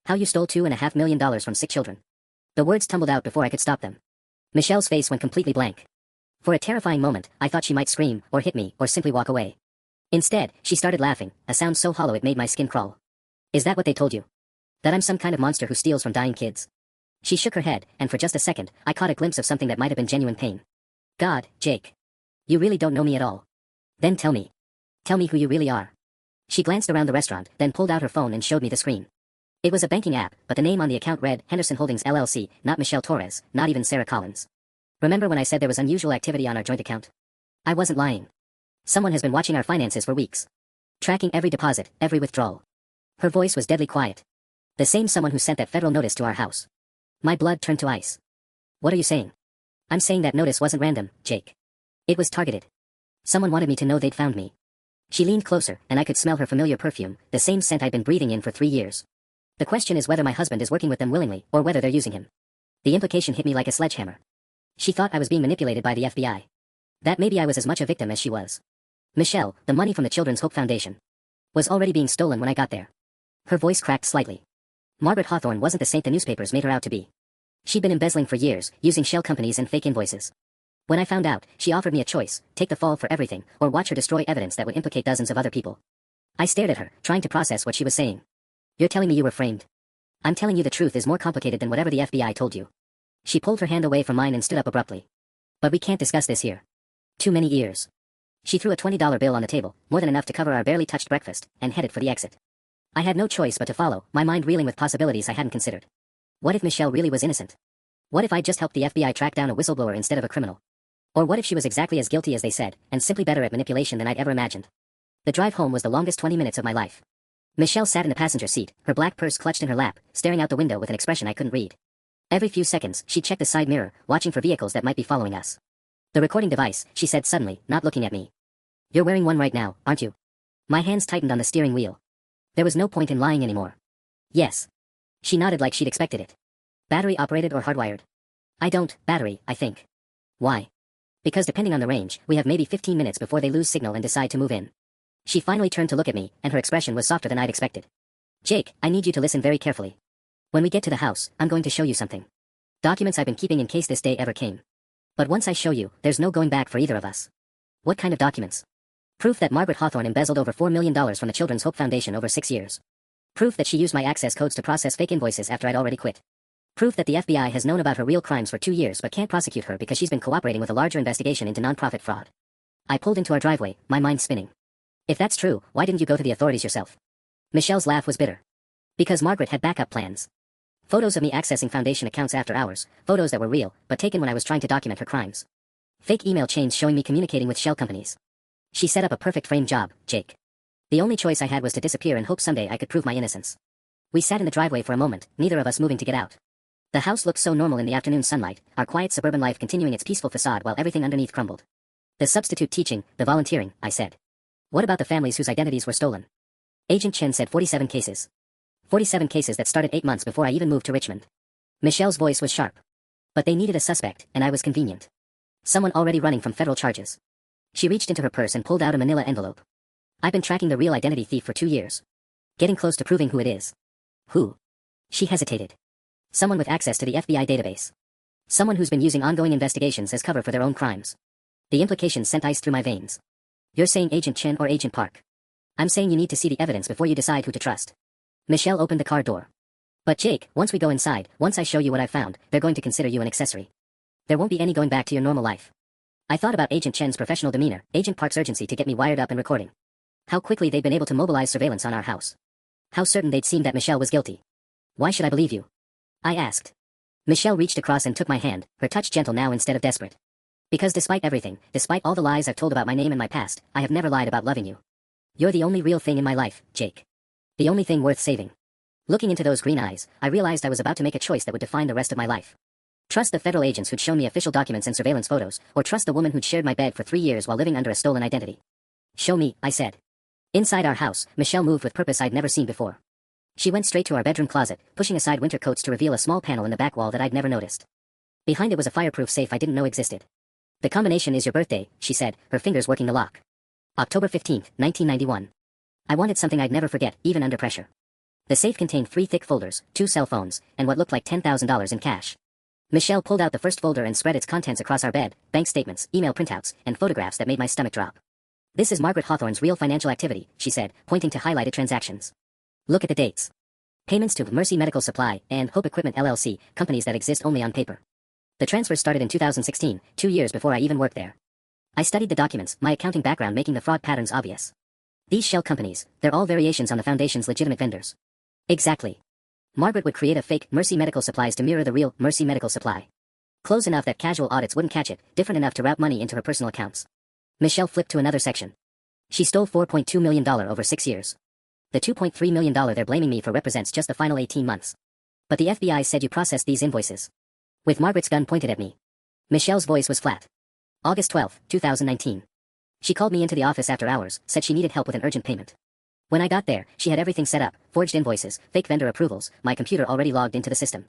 How you stole $2.5 million from sick children. The words tumbled out before I could stop them. Michelle's face went completely blank. For a terrifying moment, I thought she might scream, or hit me, or simply walk away. Instead, she started laughing, a sound so hollow it made my skin crawl. Is that what they told you? That I'm some kind of monster who steals from dying kids? She shook her head, and for just a second, I caught a glimpse of something that might have been genuine pain. God, Jake. You really don't know me at all. Then tell me. Tell me who you really are. She glanced around the restaurant, then pulled out her phone and showed me the screen. It was a banking app, but the name on the account read Henderson Holdings LLC, not Michelle Torres, not even Sarah Collins. Remember when I said there was unusual activity on our joint account? I wasn't lying. Someone has been watching our finances for weeks. Tracking every deposit, every withdrawal. Her voice was deadly quiet. The same someone who sent that federal notice to our house. My blood turned to ice. What are you saying? I'm saying that notice wasn't random, Jake. It was targeted. Someone wanted me to know they'd found me. She leaned closer, and I could smell her familiar perfume, the same scent I'd been breathing in for 3 years. The question is whether my husband is working with them willingly, or whether they're using him. The implication hit me like a sledgehammer. She thought I was being manipulated by the FBI. That maybe I was as much a victim as she was. Michelle, the money from the Children's Hope Foundation, was already being stolen when I got there. Her voice cracked slightly. Margaret Hawthorne wasn't the saint the newspapers made her out to be. She'd been embezzling for years, using shell companies and fake invoices. When I found out, she offered me a choice, take the fall for everything, or watch her destroy evidence that would implicate dozens of other people. I stared at her, trying to process what she was saying. You're telling me you were framed? I'm telling you the truth is more complicated than whatever the FBI told you. She pulled her hand away from mine and stood up abruptly. But we can't discuss this here. Too many ears. She threw a $20 bill on the table, more than enough to cover our barely touched breakfast, and headed for the exit. I had no choice but to follow, my mind reeling with possibilities I hadn't considered. What if Michelle really was innocent? What if I'd just helped the FBI track down a whistleblower instead of a criminal? Or what if she was exactly as guilty as they said, and simply better at manipulation than I'd ever imagined? The drive home was the longest 20 minutes of my life. Michelle sat in the passenger seat, her black purse clutched in her lap, staring out the window with an expression I couldn't read. Every few seconds, she'd check the side mirror, watching for vehicles that might be following us. The recording device, she said suddenly, not looking at me. You're wearing one right now, aren't you? My hands tightened on the steering wheel. There was no point in lying anymore. Yes. She nodded like she'd expected it. Battery operated or hardwired? Battery, I think. Why? Because depending on the range, we have maybe 15 minutes before they lose signal and decide to move in. She finally turned to look at me, and her expression was softer than I'd expected. Jake, I need you to listen very carefully. When we get to the house, I'm going to show you something. Documents I've been keeping in case this day ever came. But once I show you, there's no going back for either of us. What kind of documents? Proof that Margaret Hawthorne embezzled over $4 million from the Children's Hope Foundation over 6 years. Proof that she used my access codes to process fake invoices after I'd already quit. Proof that the FBI has known about her real crimes for 2 years but can't prosecute her because she's been cooperating with a larger investigation into nonprofit fraud. I pulled into our driveway, my mind spinning. If that's true, why didn't you go to the authorities yourself? Michelle's laugh was bitter. Because Margaret had backup plans. Photos of me accessing Foundation accounts after hours, photos that were real, but taken when I was trying to document her crimes. Fake email chains showing me communicating with shell companies. She set up a perfect frame job, Jake. The only choice I had was to disappear and hope someday I could prove my innocence. We sat in the driveway for a moment, neither of us moving to get out. The house looked so normal in the afternoon sunlight, our quiet suburban life continuing its peaceful facade while everything underneath crumbled. The substitute teaching, the volunteering, I said. What about the families whose identities were stolen? Agent Chen said 47 cases. 47 cases that started 8 months before I even moved to Richmond. Michelle's voice was sharp. But they needed a suspect, and I was convenient. Someone already running from federal charges. She reached into her purse and pulled out a manila envelope. I've been tracking the real identity thief for 2 years. Getting close to proving who it is. Who? She hesitated. Someone with access to the FBI database. Someone who's been using ongoing investigations as cover for their own crimes. The implications sent ice through my veins. You're saying Agent Chen or Agent Park? I'm saying you need to see the evidence before you decide who to trust. Michelle opened the car door. But Jake, once we go inside, once I show you what I found, they're going to consider you an accessory. There won't be any going back to your normal life. I thought about Agent Chen's professional demeanor, Agent Park's urgency to get me wired up and recording. How quickly they'd been able to mobilize surveillance on our house. How certain they'd seemed that Michelle was guilty. Why should I believe you? I asked. Michelle reached across and took my hand, her touch gentle now instead of desperate. Because despite everything, despite all the lies I've told about my name and my past, I have never lied about loving you. You're the only real thing in my life, Jake. The only thing worth saving. Looking into those green eyes, I realized I was about to make a choice that would define the rest of my life. Trust the federal agents who'd shown me official documents and surveillance photos, or trust the woman who'd shared my bed for 3 years while living under a stolen identity. Show me, I said. Inside our house, Michelle moved with purpose I'd never seen before. She went straight to our bedroom closet, pushing aside winter coats to reveal a small panel in the back wall that I'd never noticed. Behind it was a fireproof safe I didn't know existed. The combination is your birthday, she said, her fingers working the lock. October 15th, 1991. I wanted something I'd never forget, even under pressure. The safe contained 3 thick folders, 2 cell phones, and what looked like $10,000 in cash. Michelle pulled out the first folder and spread its contents across our bed, bank statements, email printouts, and photographs that made my stomach drop. This is Margaret Hawthorne's real financial activity, she said, pointing to highlighted transactions. Look at the dates. Payments to Mercy Medical Supply and Hope Equipment LLC, companies that exist only on paper. The transfers started in 2016, 2 years before I even worked there. I studied the documents, my accounting background making the fraud patterns obvious. These shell companies, they're all variations on the Foundation's legitimate vendors. Exactly. Margaret would create a fake Mercy Medical Supplies to mirror the real Mercy Medical Supply. Close enough that casual audits wouldn't catch it, different enough to route money into her personal accounts. Michelle flipped to another section. She stole $4.2 million over 6 years. The $2.3 million they're blaming me for represents just the final 18 months. But the FBI said you processed these invoices. With Margaret's gun pointed at me. Michelle's voice was flat. August 12, 2019. She called me into the office after hours, said she needed help with an urgent payment. When I got there, she had everything set up, forged invoices, fake vendor approvals, my computer already logged into the system.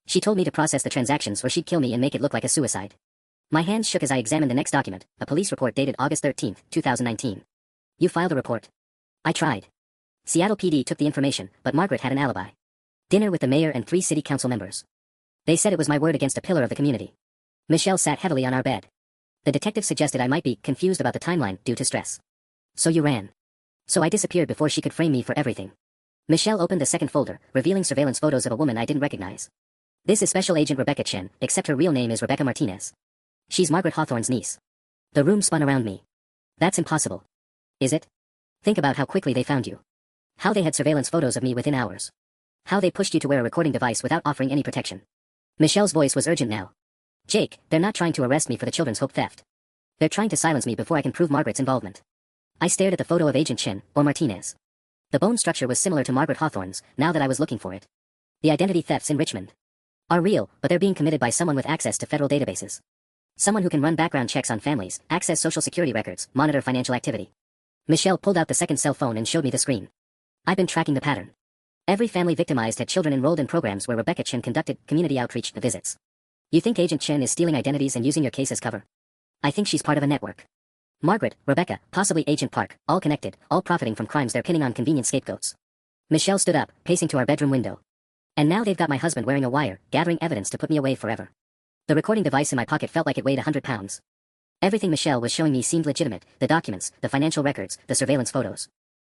She told me to process the transactions or she'd kill me and make it look like a suicide. My hands shook as I examined the next document, a police report dated August 13, 2019. You filed a report. I tried. Seattle PD took the information, but Margaret had an alibi. Dinner with the mayor and 3 city council members. They said it was my word against a pillar of the community. Michelle sat heavily on our bed. The detective suggested I might be confused about the timeline due to stress. So you ran. So I disappeared before she could frame me for everything. Michelle opened the second folder, revealing surveillance photos of a woman I didn't recognize. This is Special Agent Rebecca Chen, except her real name is Rebecca Martinez. She's Margaret Hawthorne's niece. The room spun around me. That's impossible. Is it? Think about how quickly they found you. How they had surveillance photos of me within hours. How they pushed you to wear a recording device without offering any protection. Michelle's voice was urgent now. Jake, they're not trying to arrest me for the Children's Hope theft. They're trying to silence me before I can prove Margaret's involvement. I stared at the photo of Agent Chen, or Martinez. The bone structure was similar to Margaret Hawthorne's, now that I was looking for it. The identity thefts in Richmond are real, but they're being committed by someone with access to federal databases. Someone who can run background checks on families, access social security records, monitor financial activity. Michelle pulled out the second cell phone and showed me the screen. I've been tracking the pattern. Every family victimized had children enrolled in programs where Rebecca Chen conducted community outreach visits. You think Agent Chen is stealing identities and using your case as cover? I think she's part of a network. Margaret, Rebecca, possibly Agent Park, all connected, all profiting from crimes they're pinning on convenient scapegoats. Michelle stood up, pacing to our bedroom window. And now they've got my husband wearing a wire, gathering evidence to put me away forever. The recording device in my pocket felt like it weighed 100 pounds. Everything Michelle was showing me seemed legitimate, the documents, the financial records, the surveillance photos.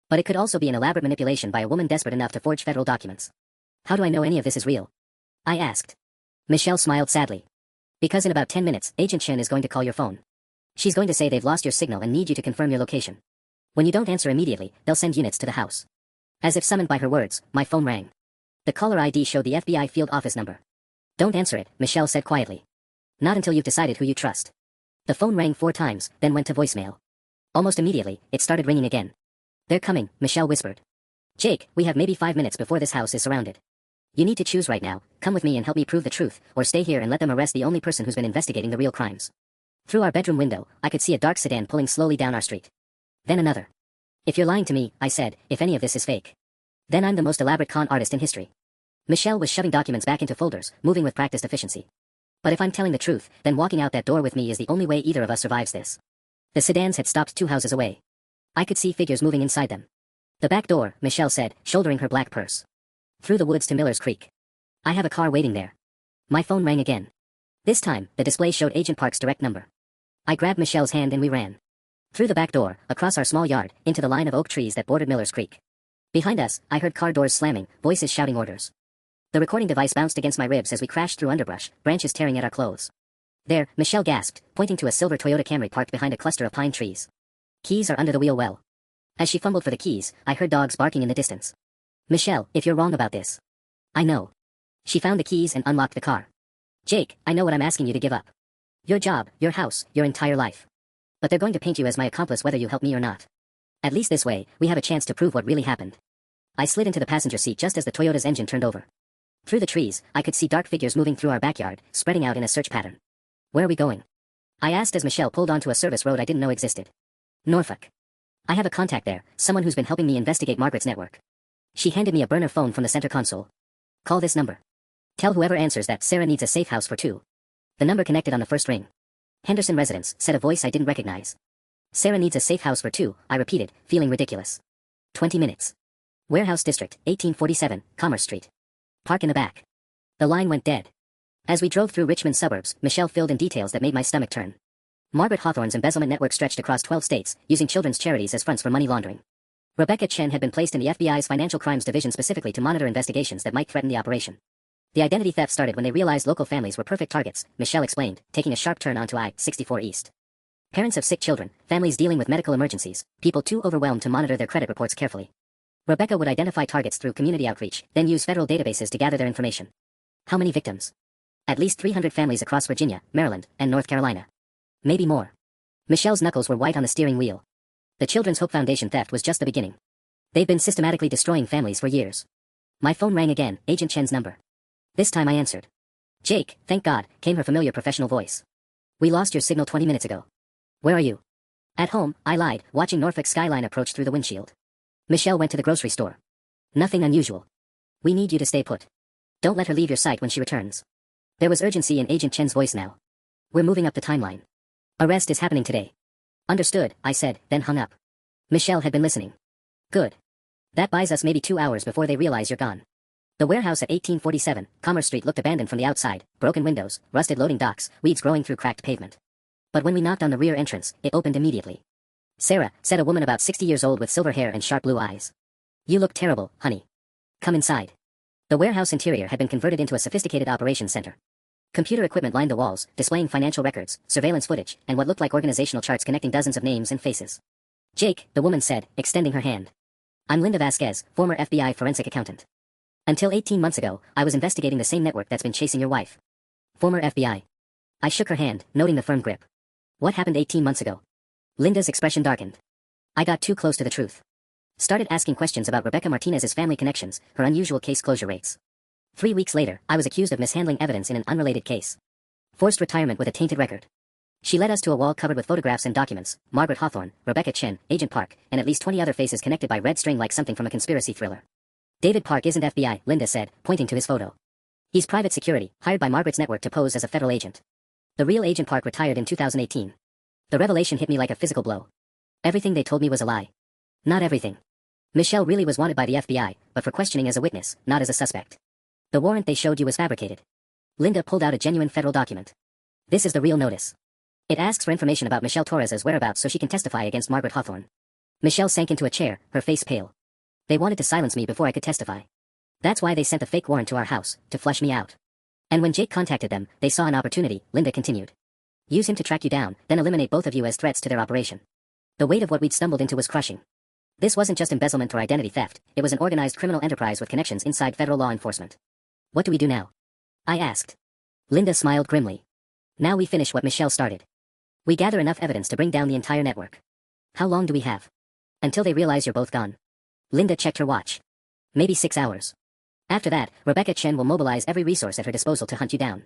But it could also be an elaborate manipulation by a woman desperate enough to forge federal documents. How do I know any of this is real? I asked. Michelle smiled sadly. Because in about 10 minutes, Agent Chen is going to call your phone. She's going to say they've lost your signal and need you to confirm your location. When you don't answer immediately, they'll send units to the house. As if summoned by her words, my phone rang. The caller ID showed the FBI field office number. Don't answer it, Michelle said quietly. Not until you've decided who you trust. The phone rang 4 times, then went to voicemail. Almost immediately, it started ringing again. They're coming, Michelle whispered. Jake, we have maybe 5 minutes before this house is surrounded. You need to choose right now, come with me and help me prove the truth, or stay here and let them arrest the only person who's been investigating the real crimes. Through our bedroom window, I could see a dark sedan pulling slowly down our street. Then another. If you're lying to me, I said, if any of this is fake. Then I'm the most elaborate con artist in history. Michelle was shoving documents back into folders, moving with practiced efficiency. But if I'm telling the truth, then walking out that door with me is the only way either of us survives this. The sedans had stopped 2 houses away. I could see figures moving inside them. The back door, Michelle said, shouldering her black purse. Through the woods to Miller's Creek. I have a car waiting there. My phone rang again. This time, the display showed Agent Park's direct number. I grabbed Michelle's hand and we ran. Through the back door, across our small yard, into the line of oak trees that bordered Miller's Creek. Behind us, I heard car doors slamming, voices shouting orders. The recording device bounced against my ribs as we crashed through underbrush, branches tearing at our clothes. There, Michelle gasped, pointing to a silver Toyota Camry parked behind a cluster of pine trees. Keys are under the wheel well. As she fumbled for the keys, I heard dogs barking in the distance. Michelle, if you're wrong about this. I know. She found the keys and unlocked the car. Jake, I know what I'm asking you to give up. Your job, your house, your entire life. But they're going to paint you as my accomplice whether you help me or not. At least this way, we have a chance to prove what really happened. I slid into the passenger seat just as the Toyota's engine turned over. Through the trees, I could see dark figures moving through our backyard, spreading out in a search pattern. Where are we going? I asked as Michelle pulled onto a service road I didn't know existed. Norfolk. I have a contact there, someone who's been helping me investigate Margaret's network. She handed me a burner phone from the center console. Call this number. Tell whoever answers that Sarah needs a safe house for 2. The number connected on the first ring. Henderson residence, said a voice I didn't recognize. Sarah needs a safe house for 2, I repeated, feeling ridiculous. 20 minutes. Warehouse District, 1847, Commerce Street. Park in the back. The line went dead. As we drove through Richmond suburbs, Michelle filled in details that made my stomach turn. Margaret Hawthorne's embezzlement network stretched across 12 states, using children's charities as fronts for money laundering. Rebecca Chen had been placed in the FBI's Financial Crimes Division specifically to monitor investigations that might threaten the operation. The identity theft started when they realized local families were perfect targets, Michelle explained, taking a sharp turn onto I-64 East. Parents of sick children, families dealing with medical emergencies, people too overwhelmed to monitor their credit reports carefully. Rebecca would identify targets through community outreach, then use federal databases to gather their information. How many victims? At least 300 families across Virginia, Maryland, and North Carolina. Maybe more. Michelle's knuckles were white on the steering wheel. The Children's Hope Foundation theft was just the beginning. They've been systematically destroying families for years. My phone rang again, Agent Chen's number. This time I answered. Jake, thank God, came her familiar professional voice. We lost your signal 20 minutes ago. Where are you? At home, I lied, watching Norfolk skyline approach through the windshield. Michelle went to the grocery store. Nothing unusual. We need you to stay put. Don't let her leave your sight when she returns. There was urgency in Agent Chen's voice now. We're moving up the timeline. Arrest is happening today. Understood, I said, then hung up. Michelle had been listening. Good. That buys us maybe 2 hours before they realize you're gone. The warehouse at 1847, Commerce Street looked abandoned from the outside, broken windows, rusted loading docks, weeds growing through cracked pavement. But when we knocked on the rear entrance, it opened immediately. Sarah, said a woman about 60 years old with silver hair and sharp blue eyes. You look terrible, honey. Come inside. The warehouse interior had been converted into a sophisticated operations center. Computer equipment lined the walls, displaying financial records, surveillance footage, and what looked like organizational charts connecting dozens of names and faces. Jake, the woman said, extending her hand. I'm Linda Vasquez, former FBI forensic accountant. Until 18 months ago, I was investigating the same network that's been chasing your wife. Former FBI. I shook her hand, noting the firm grip. What happened 18 months ago? Linda's expression darkened. I got too close to the truth. Started asking questions about Rebecca Martinez's family connections, her unusual case closure rates. 3 weeks later, I was accused of mishandling evidence in an unrelated case. Forced retirement with a tainted record. She led us to a wall covered with photographs and documents, Margaret Hawthorne, Rebecca Chen, Agent Park, and at least 20 other faces connected by red string like something from a conspiracy thriller. David Park isn't FBI, Linda said, pointing to his photo. He's private security, hired by Margaret's network to pose as a federal agent. The real Agent Park retired in 2018. The revelation hit me like a physical blow. Everything they told me was a lie. Not everything. Michelle really was wanted by the FBI, but for questioning as a witness, not as a suspect. The warrant they showed you was fabricated. Linda pulled out a genuine federal document. This is the real notice. It asks for information about Michelle Torres's whereabouts so she can testify against Margaret Hawthorne. Michelle sank into a chair, her face pale. They wanted to silence me before I could testify. That's why they sent the fake warrant to our house, to flush me out. And when Jake contacted them, they saw an opportunity, Linda continued. Use him to track you down, then eliminate both of you as threats to their operation. The weight of what we'd stumbled into was crushing. This wasn't just embezzlement or identity theft, it was an organized criminal enterprise with connections inside federal law enforcement. What do we do now? I asked. Linda smiled grimly. Now we finish what Michelle started. We gather enough evidence to bring down the entire network. How long do we have? Until they realize you're both gone. Linda checked her watch. Maybe 6 hours. After that, Rebecca Chen will mobilize every resource at her disposal to hunt you down.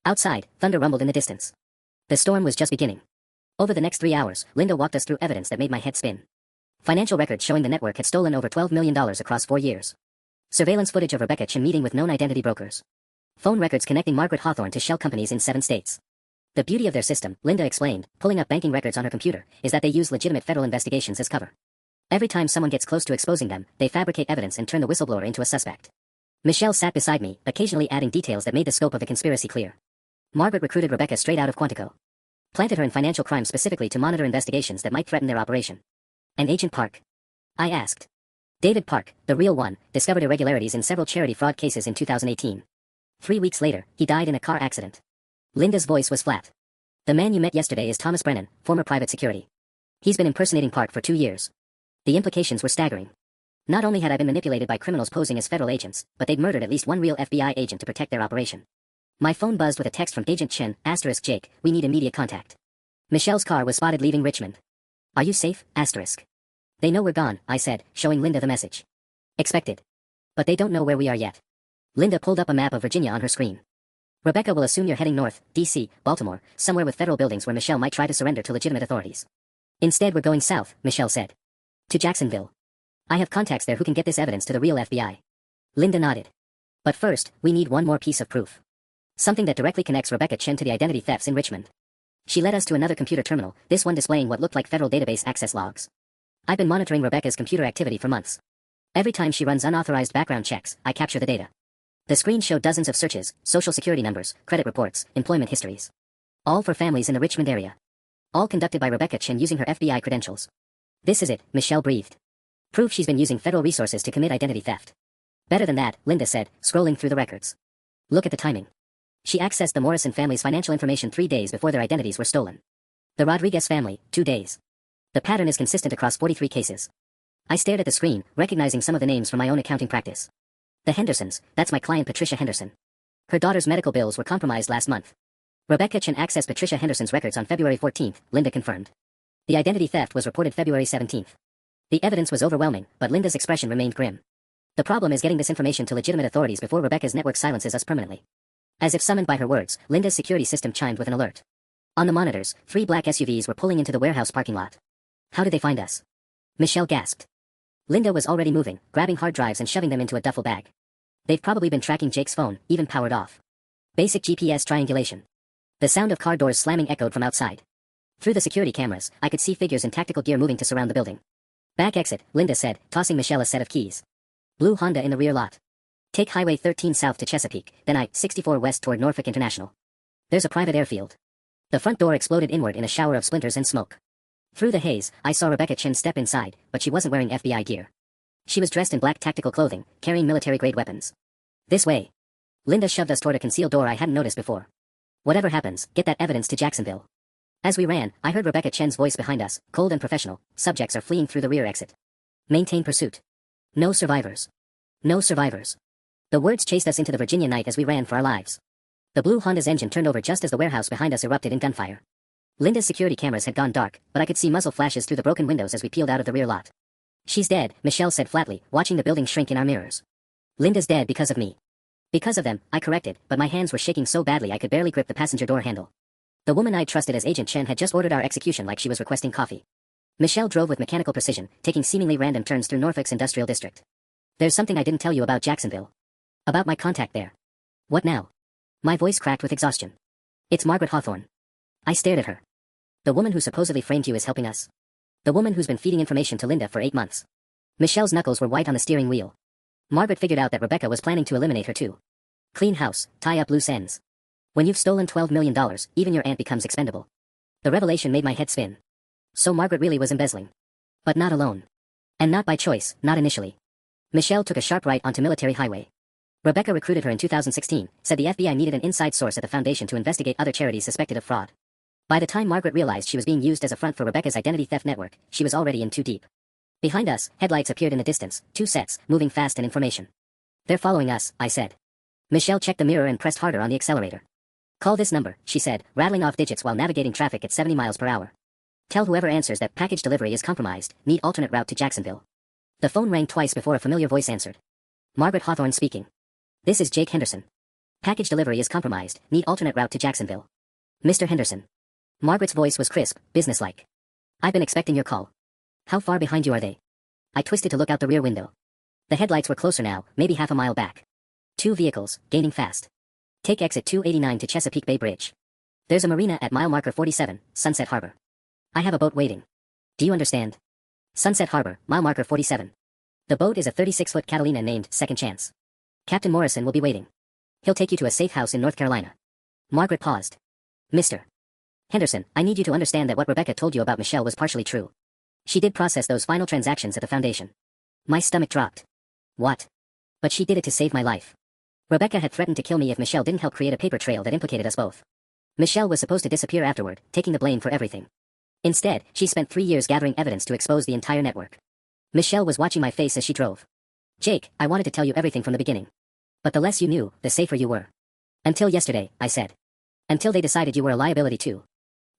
Outside, thunder rumbled in the distance. The storm was just beginning. Over the next 3 hours, Linda walked us through evidence that made my head spin. Financial records showing the network had stolen over $12 million across 4 years. Surveillance footage of Rebecca Chen meeting with known identity brokers. Phone records connecting Margaret Hawthorne to shell companies in 7 states. The beauty of their system, Linda explained, pulling up banking records on her computer, is that they use legitimate federal investigations as cover. Every time someone gets close to exposing them, they fabricate evidence and turn the whistleblower into a suspect. Michelle sat beside me, occasionally adding details that made the scope of the conspiracy clear. Margaret recruited Rebecca straight out of Quantico. Planted her in financial crime specifically to monitor investigations that might threaten their operation. And Agent Park? I asked. David Park, the real one, discovered irregularities in several charity fraud cases in 2018. 3 weeks later, he died in a car accident. Linda's voice was flat. The man you met yesterday is Thomas Brennan, former private security. He's been impersonating Park for 2 years. The implications were staggering. Not only had I been manipulated by criminals posing as federal agents, but they'd murdered at least one real FBI agent to protect their operation. My phone buzzed with a text from Agent Chen, * Jake, we need immediate contact. Michelle's car was spotted leaving Richmond. Are you safe, *? They know we're gone, I said, showing Linda the message. Expected. But they don't know where we are yet. Linda pulled up a map of Virginia on her screen. Rebecca will assume you're heading north, D.C., Baltimore, somewhere with federal buildings where Michelle might try to surrender to legitimate authorities. Instead we're going south, Michelle said. To Jacksonville. I have contacts there who can get this evidence to the real FBI. Linda nodded. But first, we need one more piece of proof. Something that directly connects Rebecca Chen to the identity thefts in Richmond. She led us to another computer terminal, this one displaying what looked like federal database access logs. I've been monitoring Rebecca's computer activity for months. Every time she runs unauthorized background checks, I capture the data. The screen showed dozens of searches, social security numbers, credit reports, employment histories. All for families in the Richmond area. All conducted by Rebecca Chen using her FBI credentials. This is it, Michelle breathed. Proof she's been using federal resources to commit identity theft. Better than that, Linda said, scrolling through the records. Look at the timing. She accessed the Morrison family's financial information 3 days before their identities were stolen. The Rodriguez family, 2 days. The pattern is consistent across 43 cases. I stared at the screen, recognizing some of the names from my own accounting practice. The Hendersons, that's my client Patricia Henderson. Her daughter's medical bills were compromised last month. Rebecca Chen accessed Patricia Henderson's records on February 14th, Linda confirmed. The identity theft was reported February 17th. The evidence was overwhelming, but Linda's expression remained grim. The problem is getting this information to legitimate authorities before Rebecca's network silences us permanently. As if summoned by her words, Linda's security system chimed with an alert. On the monitors, 3 black SUVs were pulling into the warehouse parking lot. How did they find us? Michelle gasped. Linda was already moving, grabbing hard drives and shoving them into a duffel bag. They've probably been tracking Jake's phone, even powered off. Basic GPS triangulation. The sound of car doors slamming echoed from outside. Through the security cameras, I could see figures in tactical gear moving to surround the building. Back exit, Linda said, tossing Michelle a set of keys. Blue Honda in the rear lot. Take Highway 13 south to Chesapeake, then I-64 west toward Norfolk International. There's a private airfield. The front door exploded inward in a shower of splinters and smoke. Through the haze, I saw Rebecca Chen step inside, but she wasn't wearing FBI gear. She was dressed in black tactical clothing, carrying military-grade weapons. This way. Linda shoved us toward a concealed door I hadn't noticed before. Whatever happens, get that evidence to Jacksonville. As we ran, I heard Rebecca Chen's voice behind us, cold and professional. Subjects are fleeing through the rear exit. Maintain pursuit. No survivors. No survivors. The words chased us into the Virginia night as we ran for our lives. The blue Honda's engine turned over just as the warehouse behind us erupted in gunfire. Linda's security cameras had gone dark, but I could see muzzle flashes through the broken windows as we peeled out of the rear lot. She's dead, Michelle said flatly, watching the building shrink in our mirrors. Linda's dead because of me. Because of them, I corrected, but my hands were shaking so badly I could barely grip the passenger door handle. The woman I'd trusted as Agent Chen had just ordered our execution like she was requesting coffee. Michelle drove with mechanical precision, taking seemingly random turns through Norfolk's industrial district. There's something I didn't tell you about Jacksonville. About my contact there. What now? My voice cracked with exhaustion. It's Margaret Hawthorne. I stared at her. The woman who supposedly framed you is helping us. The woman who's been feeding information to Linda for 8 months. Michelle's knuckles were white on the steering wheel. Margaret figured out that Rebecca was planning to eliminate her too. Clean house, tie up loose ends. When you've stolen $12 million, even your aunt becomes expendable. The revelation made my head spin. So Margaret really was embezzling. But not alone. And not by choice, not initially. Michelle took a sharp right onto Military Highway. Rebecca recruited her in 2016, said the FBI needed an inside source at the foundation to investigate other charities suspected of fraud. By the time Margaret realized she was being used as a front for Rebecca's identity theft network, she was already in too deep. Behind us, headlights appeared in the distance, two sets, moving fast in formation. They're following us, I said. Michelle checked the mirror and pressed harder on the accelerator. Call this number, she said, rattling off digits while navigating traffic at 70 miles per hour. Tell whoever answers that package delivery is compromised, need alternate route to Jacksonville. The phone rang twice before a familiar voice answered. Margaret Hawthorne speaking. This is Jake Henderson. Package delivery is compromised, need alternate route to Jacksonville. Mr. Henderson. Margaret's voice was crisp, businesslike. I've been expecting your call. How far behind you are they? I twisted to look out the rear window. The headlights were closer now, maybe half a mile back. Two vehicles, gaining fast. Take exit 289 to Chesapeake Bay Bridge. There's a marina at mile marker 47, Sunset Harbor. I have a boat waiting. Do you understand? Sunset Harbor, mile marker 47. The boat is a 36-foot Catalina named Second Chance. Captain Morrison will be waiting. He'll take you to a safe house in North Carolina. Margaret paused. Mr. Henderson, I need you to understand that what Rebecca told you about Michelle was partially true. She did process those final transactions at the foundation. My stomach dropped. What? But she did it to save my life. Rebecca had threatened to kill me if Michelle didn't help create a paper trail that implicated us both. Michelle was supposed to disappear afterward, taking the blame for everything. Instead, she spent 3 years gathering evidence to expose the entire network. Michelle was watching my face as she drove. Jake, I wanted to tell you everything from the beginning. But the less you knew, the safer you were. Until yesterday, I said. Until they decided you were a liability too.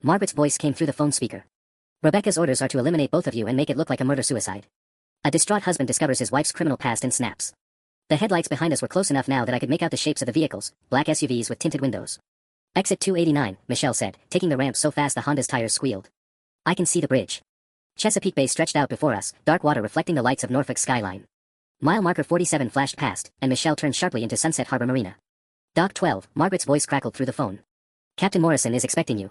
Margaret's voice came through the phone speaker. Rebecca's orders are to eliminate both of you and make it look like a murder-suicide. A distraught husband discovers his wife's criminal past and snaps. The headlights behind us were close enough now that I could make out the shapes of the vehicles, black SUVs with tinted windows. Exit 289, Michelle said, taking the ramp so fast the Honda's tires squealed. I can see the bridge. Chesapeake Bay stretched out before us, dark water reflecting the lights of Norfolk's skyline. Mile marker 47 flashed past, and Michelle turned sharply into Sunset Harbor Marina. Dock 12, Margaret's voice crackled through the phone. Captain Morrison is expecting you.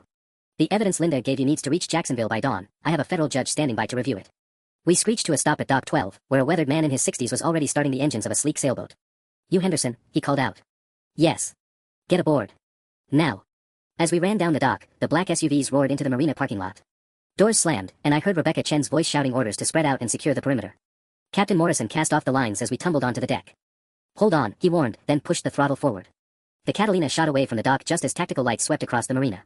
The evidence Linda gave you needs to reach Jacksonville by dawn. I have a federal judge standing by to review it. We screeched to a stop at Dock 12, where a weathered man in his 60s was already starting the engines of a sleek sailboat. You Henderson, he called out. Yes. Get aboard. Now. As we ran down the dock, the black SUVs roared into the marina parking lot. Doors slammed, and I heard Rebecca Chen's voice shouting orders to spread out and secure the perimeter. Captain Morrison cast off the lines as we tumbled onto the deck. Hold on, he warned, then pushed the throttle forward. The Catalina shot away from the dock just as tactical lights swept across the marina.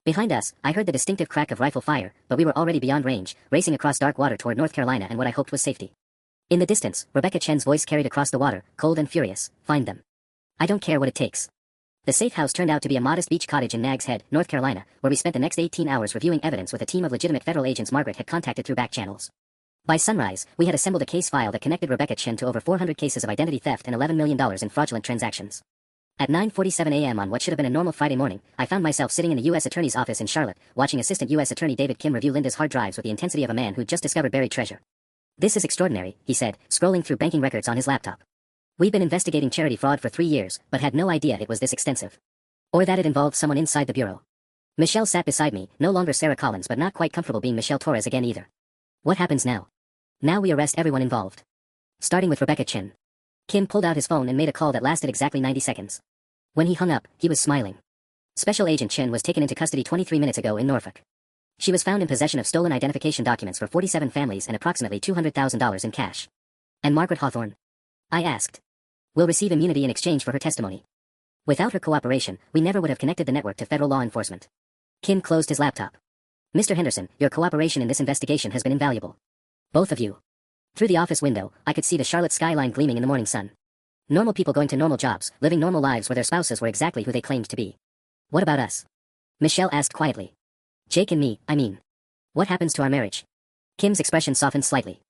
Behind us, I heard the distinctive crack of rifle fire, but we were already beyond range, racing across dark water toward North Carolina and what I hoped was safety. In the distance, Rebecca Chen's voice carried across the water, cold and furious. Find them. I don't care what it takes. The safe house turned out to be a modest beach cottage in Nags Head, North Carolina, where we spent the next 18 hours reviewing evidence with a team of legitimate federal agents Margaret had contacted through back channels. By sunrise, we had assembled a case file that connected Rebecca Chen to over 400 cases of identity theft and $11 million in fraudulent transactions. At 9:47 a.m. on what should have been a normal Friday morning, I found myself sitting in the U.S. Attorney's office in Charlotte, watching Assistant U.S. Attorney David Kim review Linda's hard drives with the intensity of a man who'd just discovered buried treasure. This is extraordinary, he said, scrolling through banking records on his laptop. We've been investigating charity fraud for 3 years, but had no idea it was this extensive. Or that it involved someone inside the bureau. Michelle sat beside me, no longer Sarah Collins but not quite comfortable being Michelle Torres again either. What happens now? Now we arrest everyone involved. Starting with Rebecca Chen. Kim pulled out his phone and made a call that lasted exactly 90 seconds. When he hung up, he was smiling. Special Agent Chen was taken into custody 23 minutes ago in Norfolk. She was found in possession of stolen identification documents for 47 families and approximately $200,000 in cash. And Margaret Hawthorne? I asked. Will receive immunity in exchange for her testimony. Without her cooperation, we never would have connected the network to federal law enforcement. Kim closed his laptop. Mr. Henderson, your cooperation in this investigation has been invaluable. Both of you. Through the office window, I could see the Charlotte skyline gleaming in the morning sun. Normal people going to normal jobs, living normal lives where their spouses were exactly who they claimed to be. What about us? Michelle asked quietly. Jake and me, I mean. What happens to our marriage? Kim's expression softened slightly.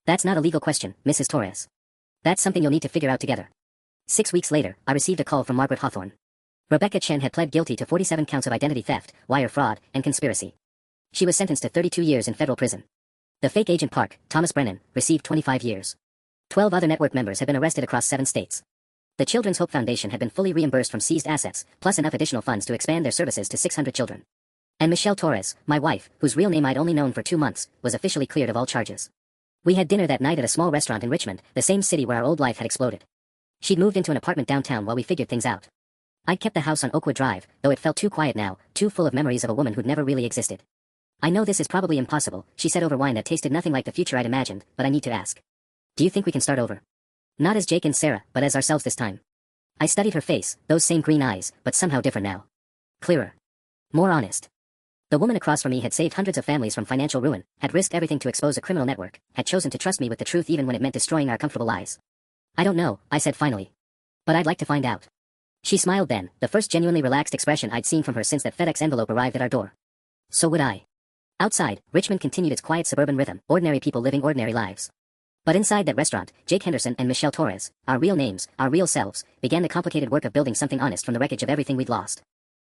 That's not a legal question, Mrs. Torres. That's something you'll need to figure out together. 6 weeks later, I received a call from Margaret Hawthorne. Rebecca Chen had pled guilty to 47 counts of identity theft, wire fraud, and conspiracy. She was sentenced to 32 years in federal prison. The fake agent Park, Thomas Brennan, received 25 years. 12 other network members had been arrested across 7 states. The Children's Hope Foundation had been fully reimbursed from seized assets, plus enough additional funds to expand their services to 600 children. And Michelle Torres, my wife, whose real name I'd only known for 2 months, was officially cleared of all charges. We had dinner that night at a small restaurant in Richmond, the same city where our old life had exploded. She'd moved into an apartment downtown while we figured things out. I'd kept the house on Oakwood Drive, though it felt too quiet now, too full of memories of a woman who'd never really existed. I know this is probably impossible, she said over wine that tasted nothing like the future I'd imagined, but I need to ask. Do you think we can start over? Not as Jake and Sarah, but as ourselves this time. I studied her face, those same green eyes, but somehow different now. Clearer. More honest. The woman across from me had saved hundreds of families from financial ruin, had risked everything to expose a criminal network, had chosen to trust me with the truth even when it meant destroying our comfortable lives. I don't know, I said finally. But I'd like to find out. She smiled then, the first genuinely relaxed expression I'd seen from her since that FedEx envelope arrived at our door. So would I. Outside, Richmond continued its quiet suburban rhythm, ordinary people living ordinary lives. But inside that restaurant, Jake Henderson and Michelle Torres, our real names, our real selves, began the complicated work of building something honest from the wreckage of everything we'd lost.